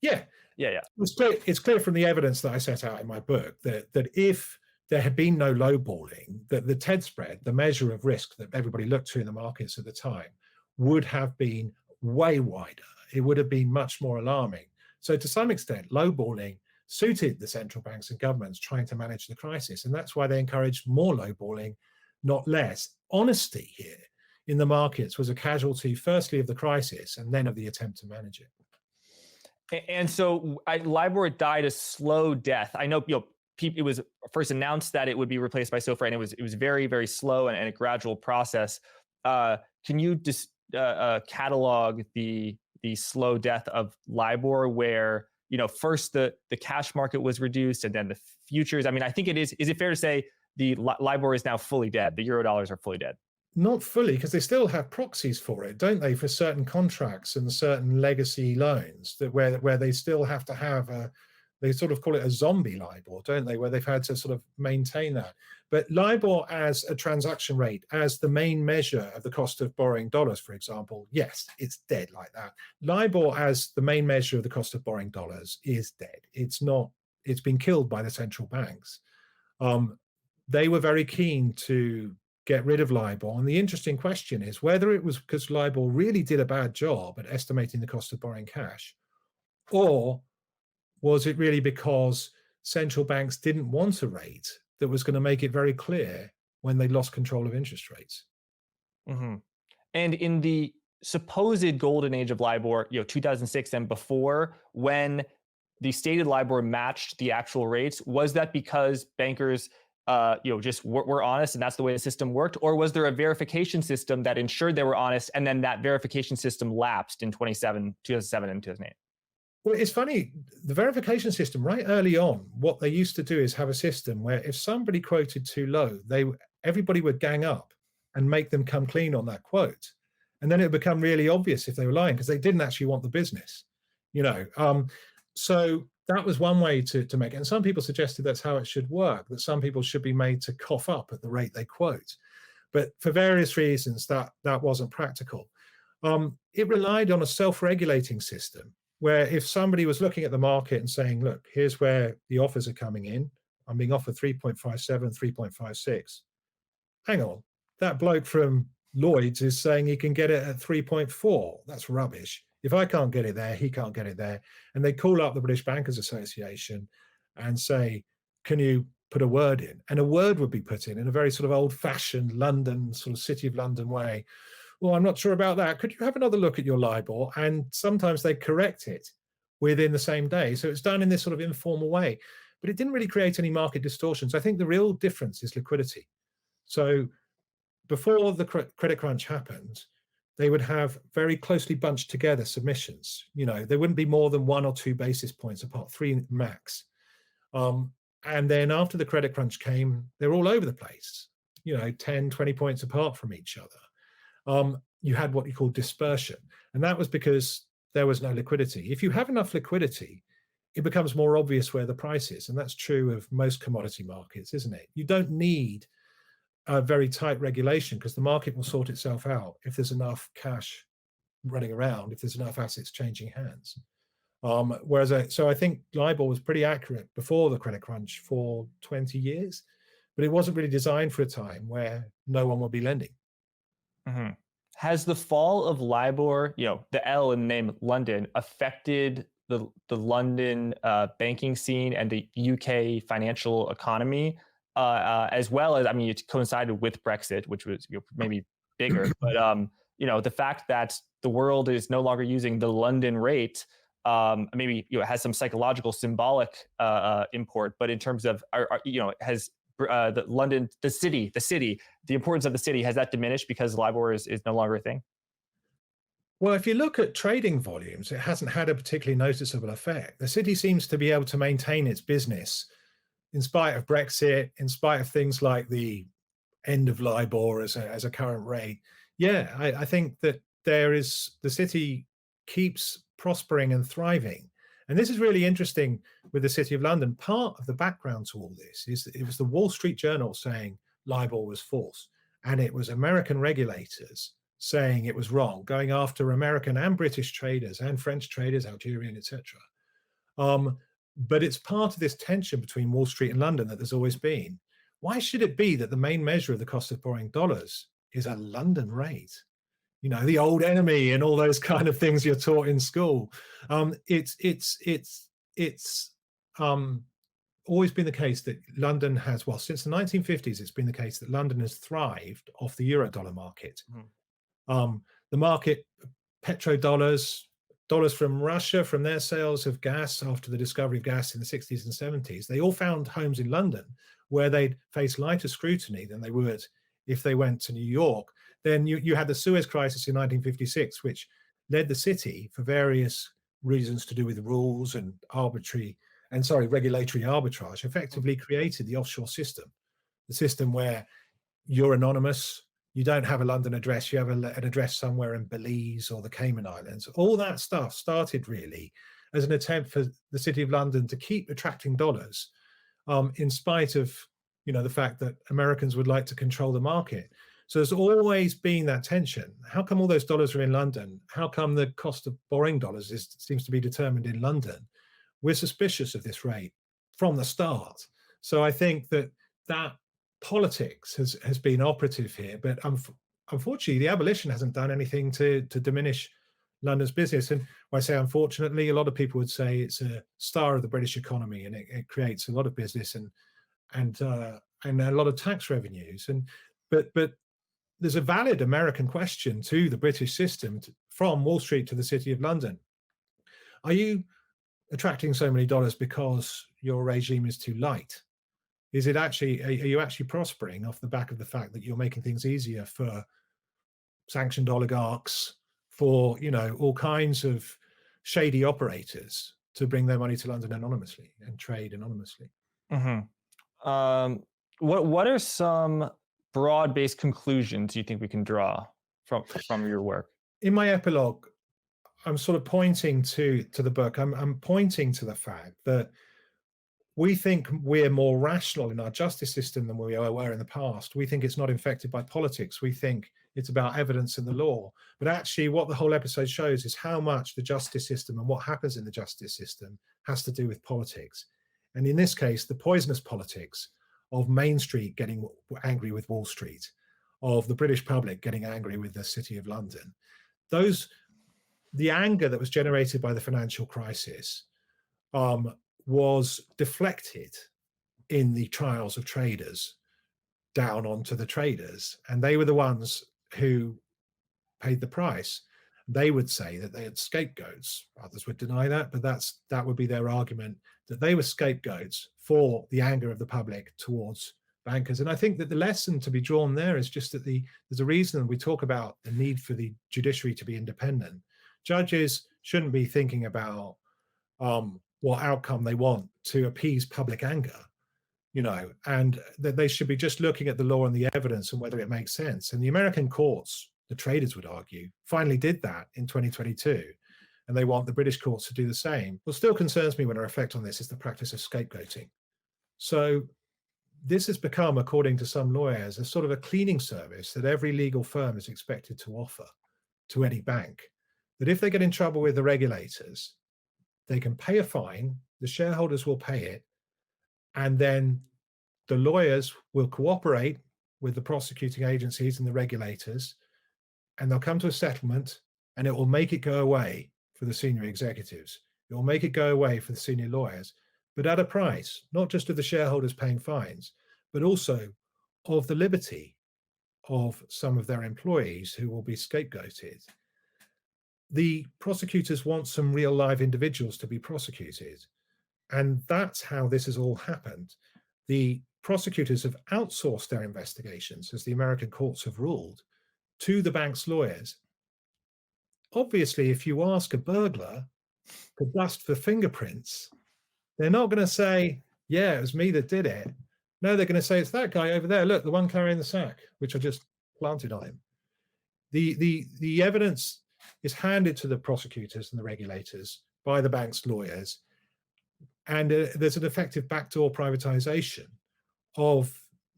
Yeah. It's clear from the evidence that I set out in my book that if there had been no lowballing, that the TED spread, the measure of risk that everybody looked to in the markets at the time, would have been way wider. It would have been much more alarming. So to some extent, lowballing suited the central banks and governments trying to manage the crisis. And that's why they encouraged more lowballing, not less. Honesty here in the markets was a casualty, firstly, of the crisis and then of the attempt to manage it. And so LIBOR died a slow death. I know it was first announced that it would be replaced by SOFR, and it was very, very slow and a gradual process. Can you just catalog the slow death of LIBOR, where first the cash market was reduced and then the futures? I mean, I think it is. Is it fair to say the LIBOR is now fully dead? The Eurodollars are fully dead. Not fully, because they still have proxies for it, don't they, for certain contracts and certain legacy loans where they still have to have they sort of call it a zombie LIBOR, don't they, where they've had to sort of maintain that. But LIBOR as a transaction rate, as the main measure of the cost of borrowing dollars, for example, yes, it's dead like that. LIBOR as the main measure of the cost of borrowing dollars is dead. It's been killed by the central banks. They were very keen to get rid of LIBOR. And the interesting question is whether it was because LIBOR really did a bad job at estimating the cost of borrowing cash, or was it really because central banks didn't want a rate that was going to make it very clear when they lost control of interest rates? Mm-hmm. And in the supposed golden age of LIBOR, 2006 and before, when the stated LIBOR matched the actual rates, was that because bankers just were honest and that's the way the system worked? Or was there a verification system that ensured they were honest, and then that verification system lapsed in 2007 and 2008? Well, it's funny, the verification system right early on, what they used to do is have a system where if somebody quoted too low, everybody would gang up and make them come clean on that quote. And then it would become really obvious if they were lying because they didn't actually want the business, you know. So that was one way to make it. And some people suggested that's how it should work, that some people should be made to cough up at the rate they quote. But for various reasons, that wasn't practical. It relied on a self-regulating system where if somebody was looking at the market and saying, look, here's where the offers are coming in, I'm being offered 3.57, 3.56. Hang on, that bloke from Lloyd's is saying he can get it at 3.4. That's rubbish. If I can't get it there, he can't get it there. And they call up the British Bankers Association and say, can you put a word in? And a word would be put in a very sort of old-fashioned London, sort of City of London way. Well, I'm not sure about that. Could you have another look at your LIBOR? And sometimes they correct it within the same day. So it's done in this sort of informal way, but it didn't really create any market distortions. I think the real difference is liquidity. So before the credit crunch happened, they would have very closely bunched together submissions. You know, there wouldn't be more than 1 or 2 basis points apart, 3 max. And then after the credit crunch came, they're all over the place, you know, 10, 20 points apart from each other. You had what you call dispersion. And that was because there was no liquidity. If you have enough liquidity, it becomes more obvious where the price is. And that's true of most commodity markets, isn't it? You don't need a very tight regulation because the market will sort itself out if there's enough cash running around, if there's enough assets changing hands. So I think LIBOR was pretty accurate before the credit crunch for 20 years, but it wasn't really designed for a time where no one will be lending. Mm-hmm. Has the fall of LIBOR, you know, the L in the name London, affected the London banking scene and the UK financial economy, as well as, I mean, it coincided with Brexit, which was, you know, maybe bigger, but you know, the fact that the world is no longer using the London rate, maybe, you know, has some psychological symbolic import, but in terms of, you know, has the London, the importance of the city, has that diminished because LIBOR is no longer a thing? Well, if you look at trading volumes, it hasn't had a particularly noticeable effect. The city seems to be able to maintain its business in spite of Brexit, in spite of things like the end of LIBOR as a current rate. Yeah, I think that the city keeps prospering and thriving. And this is really interesting with the City of London. Part of the background to all this is that it was the Wall Street Journal saying LIBOR was false. And it was American regulators saying it was wrong, going after American and British traders and French traders, Algerian, etc. But it's part of this tension between Wall Street and London that there's always been. Why should it be that the main measure of the cost of borrowing dollars is a London rate? You know, the old enemy and all those kind of things you're taught in school. It's always been the case that London has, well, since the 1950s, it's been the case that London has thrived off the Eurodollar market. Mm-hmm. The market, petrodollars, dollars from Russia, from their sales of gas after the discovery of gas in the 60s and 70s, they all found homes in London where they'd face lighter scrutiny than they would if they went to New York. Then you had the Suez Crisis in 1956, which led the city, for various reasons to do with rules and regulatory arbitrage, effectively created the offshore system, the system where you're anonymous, you don't have a London address, you have an address somewhere in Belize or the Cayman Islands. All that stuff started really as an attempt for the City of London to keep attracting dollars, in spite of, you know, the fact that Americans would like to control the market. So there's always been that tension. How come all those dollars are in London? How come the cost of borrowing dollars seems to be determined in London? We're suspicious of this rate from the start. So I think that politics has been operative here, but unfortunately, the abolition hasn't done anything to diminish London's business. And when I say unfortunately, a lot of people would say it's a star of the British economy, and it creates a lot of business and a lot of tax revenues. But there's a valid American question to the British system from Wall Street to the City of London. Are you attracting so many dollars because your regime is too light? Are you actually prospering off the back of the fact that you're making things easier for sanctioned oligarchs, for, you know, all kinds of shady operators to bring their money to London anonymously and trade anonymously. What are some broad-based conclusions you think we can draw from your work? In my epilogue, I'm sort of pointing to the book. I'm pointing to the fact that we think we're more rational in our justice system than we were in the past. We think it's not infected by politics. We think it's about evidence in the law. But actually, what the whole episode shows is how much the justice system and what happens in the justice system has to do with politics. And in this case, the poisonous politics of Main Street getting angry with Wall Street, of the British public getting angry with the City of London. The anger that was generated by the financial crisis was deflected in the trials of traders down onto the traders, and they were the ones who paid the price. They would say that they had scapegoats. Others would deny that, but that would be their argument, that they were scapegoats for the anger of the public towards bankers. And I think that the lesson to be drawn there is just that there's a reason we talk about the need for the judiciary to be independent. Judges shouldn't be thinking about what outcome they want to appease public anger, and that they should be just looking at the law and the evidence and whether it makes sense. And the American courts, the traders would argue, finally did that in 2022, and they want the British courts to do the same. What still concerns me when I reflect on this is the practice of scapegoating. So this has become, according to some lawyers, a sort of a cleaning service that every legal firm is expected to offer to any bank, that if they get in trouble with the regulators, they can pay a fine, the shareholders will pay it, and then the lawyers will cooperate with the prosecuting agencies and the regulators, and they'll come to a settlement, and it will make it go away for the senior executives. It will make it go away for the senior lawyers, but at a price, not just of the shareholders paying fines, but also of the liberty of some of their employees who will be scapegoated. The prosecutors want some real live individuals to be prosecuted. And that's how this has all happened. The prosecutors have outsourced their investigations, as the American courts have ruled, to the bank's lawyers. Obviously, if you ask a burglar to dust for fingerprints, they're not going to say, yeah, it was me that did it. No, they're going to say, it's that guy over there. Look, the one carrying the sack, which I just planted on him. The evidence is handed to the prosecutors and the regulators by the bank's lawyers. And there's an effective backdoor privatization of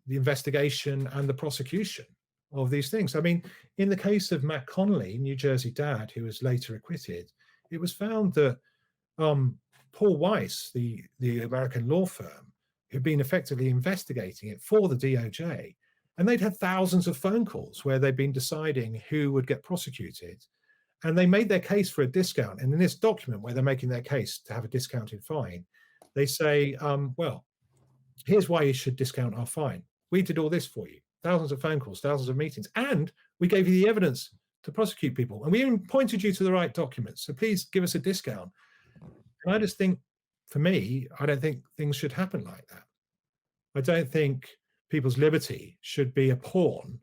the investigation and the prosecution of these things. I mean, in the case of Matt Connolly, New Jersey dad, who was later acquitted, it was found that Paul Weiss, the American law firm, who'd been effectively investigating it for the DOJ, and they'd had thousands of phone calls where they'd been deciding who would get prosecuted. And they made their case for a discount. And in this document where they're making their case to have a discounted fine, they say, well, here's why you should discount our fine. We did all this for you. Thousands of phone calls, thousands of meetings, and we gave you the evidence to prosecute people. And we even pointed you to the right documents. So please give us a discount. And I just think, for me, I don't think things should happen like that. I don't think people's liberty should be a pawn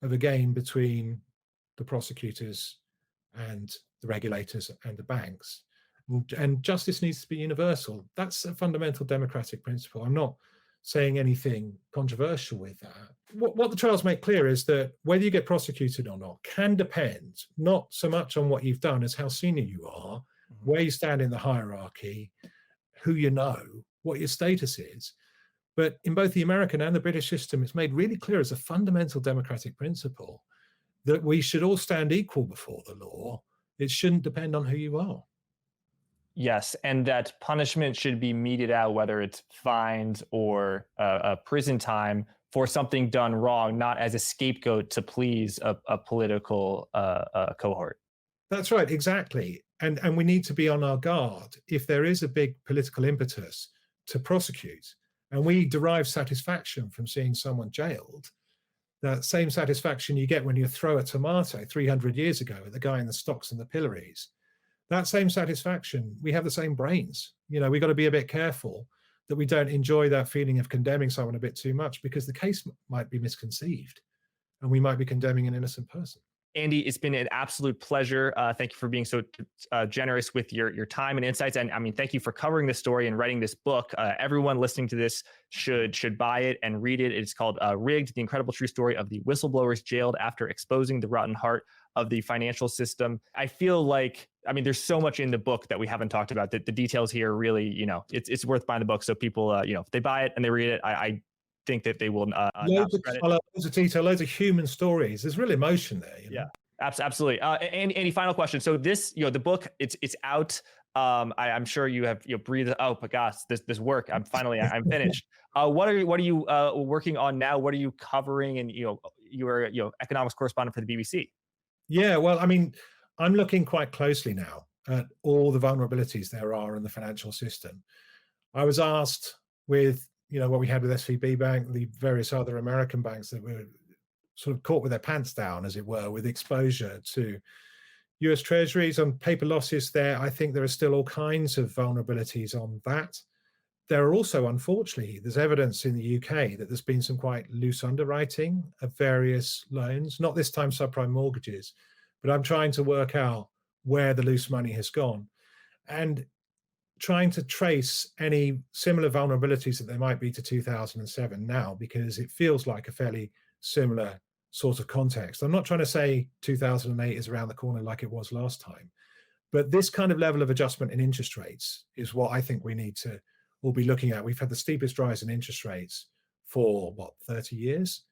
of a game between the prosecutors and the regulators and the banks. And justice needs to be universal. That's a fundamental democratic principle. I'm not saying anything controversial with that. What the trials make clear is that whether you get prosecuted or not can depend not so much on what you've done as how senior you are, where you stand in the hierarchy, who you know, what your status is. But in both the American and the British system, it's made really clear as a fundamental democratic principle that we should all stand equal before the law. It shouldn't depend on who you are. Yes, and that punishment should be meted out, whether it's fines or a prison time for something done wrong, not as a scapegoat to please a political cohort. That's right, exactly. And we need to be on our guard if there is a big political impetus to prosecute, and we derive satisfaction from seeing someone jailed, that same satisfaction you get when you throw a tomato 300 years ago at the guy in the stocks and the pillories. That same satisfaction, we have the same brains. We've got to be a bit careful that we don't enjoy that feeling of condemning someone a bit too much, because the case might be misconceived and we might be condemning an innocent person. Andy, it's been an absolute pleasure. Thank you for being so generous with your time and insights. And I mean, thank you for covering this story and writing this book. Everyone listening to this should buy it and read it. It's called Rigged, The Incredible True Story of the Whistleblowers Jailed After Exposing the Rotten Heart of the Financial System. I feel like, I mean, there's so much in the book that we haven't talked about. The details here really, it's worth buying the book. So people, if they buy it and they read it, I think that they will loads of color, loads of detail, loads of human stories. There's real emotion there. Yeah, absolutely. And any final question? So this, the book, it's out. I'm sure you have breathed. Oh my gosh, this work. I'm finished. What are you working on now? What are you covering? And you're economics correspondent for the BBC. Yeah, well, I mean, I'm looking quite closely now at all the vulnerabilities there are in the financial system. I was asked with what we had with SVB Bank, the various other American banks that were sort of caught with their pants down, as it were, with exposure to US Treasuries on paper losses there. I think there are still all kinds of vulnerabilities on that. There are also, unfortunately, there's evidence in the UK that there's been some quite loose underwriting of various loans, not this time subprime mortgages, but I'm trying to work out where the loose money has gone and trying to trace any similar vulnerabilities that there might be to 2007 now, because it feels like a fairly similar sort of context. I'm not trying to say 2008 is around the corner like it was last time, but this kind of level of adjustment in interest rates is what I think we need to all be looking at. We've had the steepest rise in interest rates for 30 years,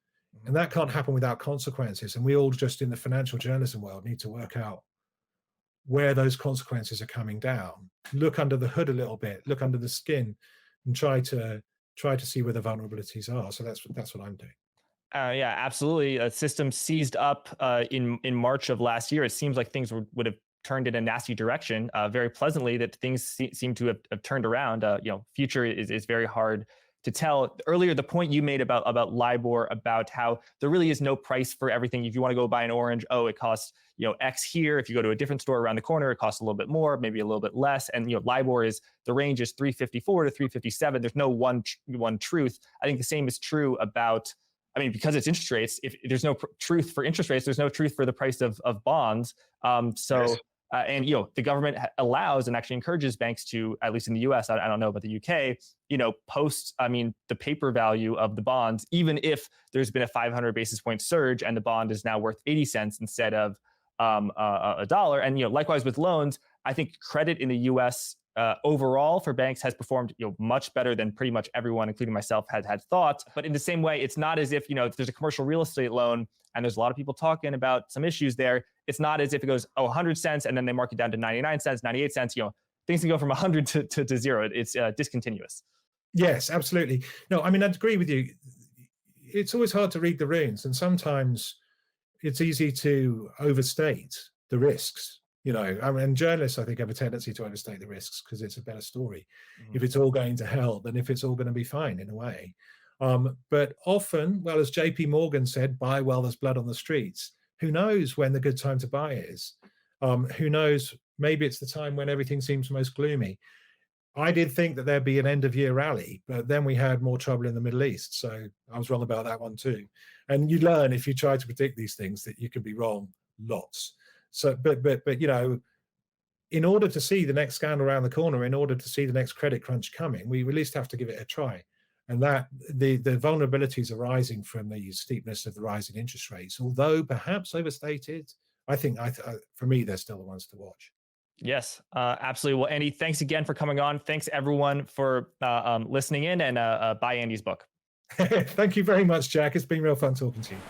and that can't happen without consequences. And we all just in the financial journalism world need to work out where those consequences are coming down, look under the hood a little bit, look under the skin, and try to see where the vulnerabilities are. So that's what I'm doing. Yeah, absolutely. A system seized up in March of last year. It seems like things would have turned in a nasty direction. Very pleasantly, that things seem to have turned around. Future is very hard to tell. Earlier, the point you made about LIBOR, about how there really is no price for everything. If you want to go buy an orange, it costs X here. If you go to a different store around the corner, it costs a little bit more, maybe a little bit less. And LIBOR the range is 354 to 357. There's no one truth. I think the same is true about, because it's interest rates. If there's no truth for interest rates, there's no truth for the price of bonds. Yes. And the government allows and actually encourages banks to, at least in the US, I don't know about the UK, post the paper value of the bonds, even if there's been a 500 basis point surge and the bond is now worth 80 cents instead of a dollar. And likewise with loans, I think credit in the US overall for banks has performed much better than pretty much everyone, including myself, had thought. But in the same way, it's not as if if there's a commercial real estate loan and there's a lot of people talking about some issues there. It's not as if it goes 100 cents and then they mark it down to 99 cents, 98 cents. Things can go from 100 to zero. It's discontinuous. Yes, absolutely. No, I'd agree with you. It's always hard to read the runes, and sometimes it's easy to overstate the risks. And journalists, I think, have a tendency to overstate the risks because it's a better story. Mm-hmm. If it's all going to hell, then if it's all going to be fine in a way. But often, well, as JP Morgan said, buy while there's blood on the streets. Who knows when the good time to buy is? Who knows? Maybe it's the time when everything seems most gloomy. I did think that there'd be an end of year rally, but then we had more trouble in the Middle East. So I was wrong about that one too. And you learn, if you try to predict these things, that you can be wrong lots. So, but in order to see the next scandal around the corner, in order to see the next credit crunch coming, we at least have to give it a try. And that the vulnerabilities arising from the steepness of the rise in interest rates, although perhaps overstated, I think for me, they're still the ones to watch. Yes, absolutely. Well, Andy, thanks again for coming on. Thanks everyone for listening in, and buy Andy's book. Thank you very much, Jack. It's been real fun talking to you.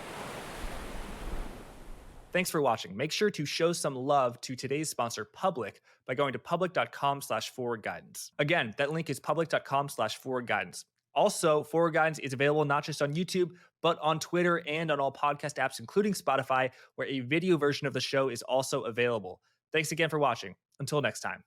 Thanks for watching. Make sure to show some love to today's sponsor, Public, by going to public.com/forwardguidance. Again, that link is public.com/forwardguidance. Also, Forward Guidance is available not just on YouTube, but on Twitter and on all podcast apps, including Spotify, where a video version of the show is also available. Thanks again for watching. Until next time.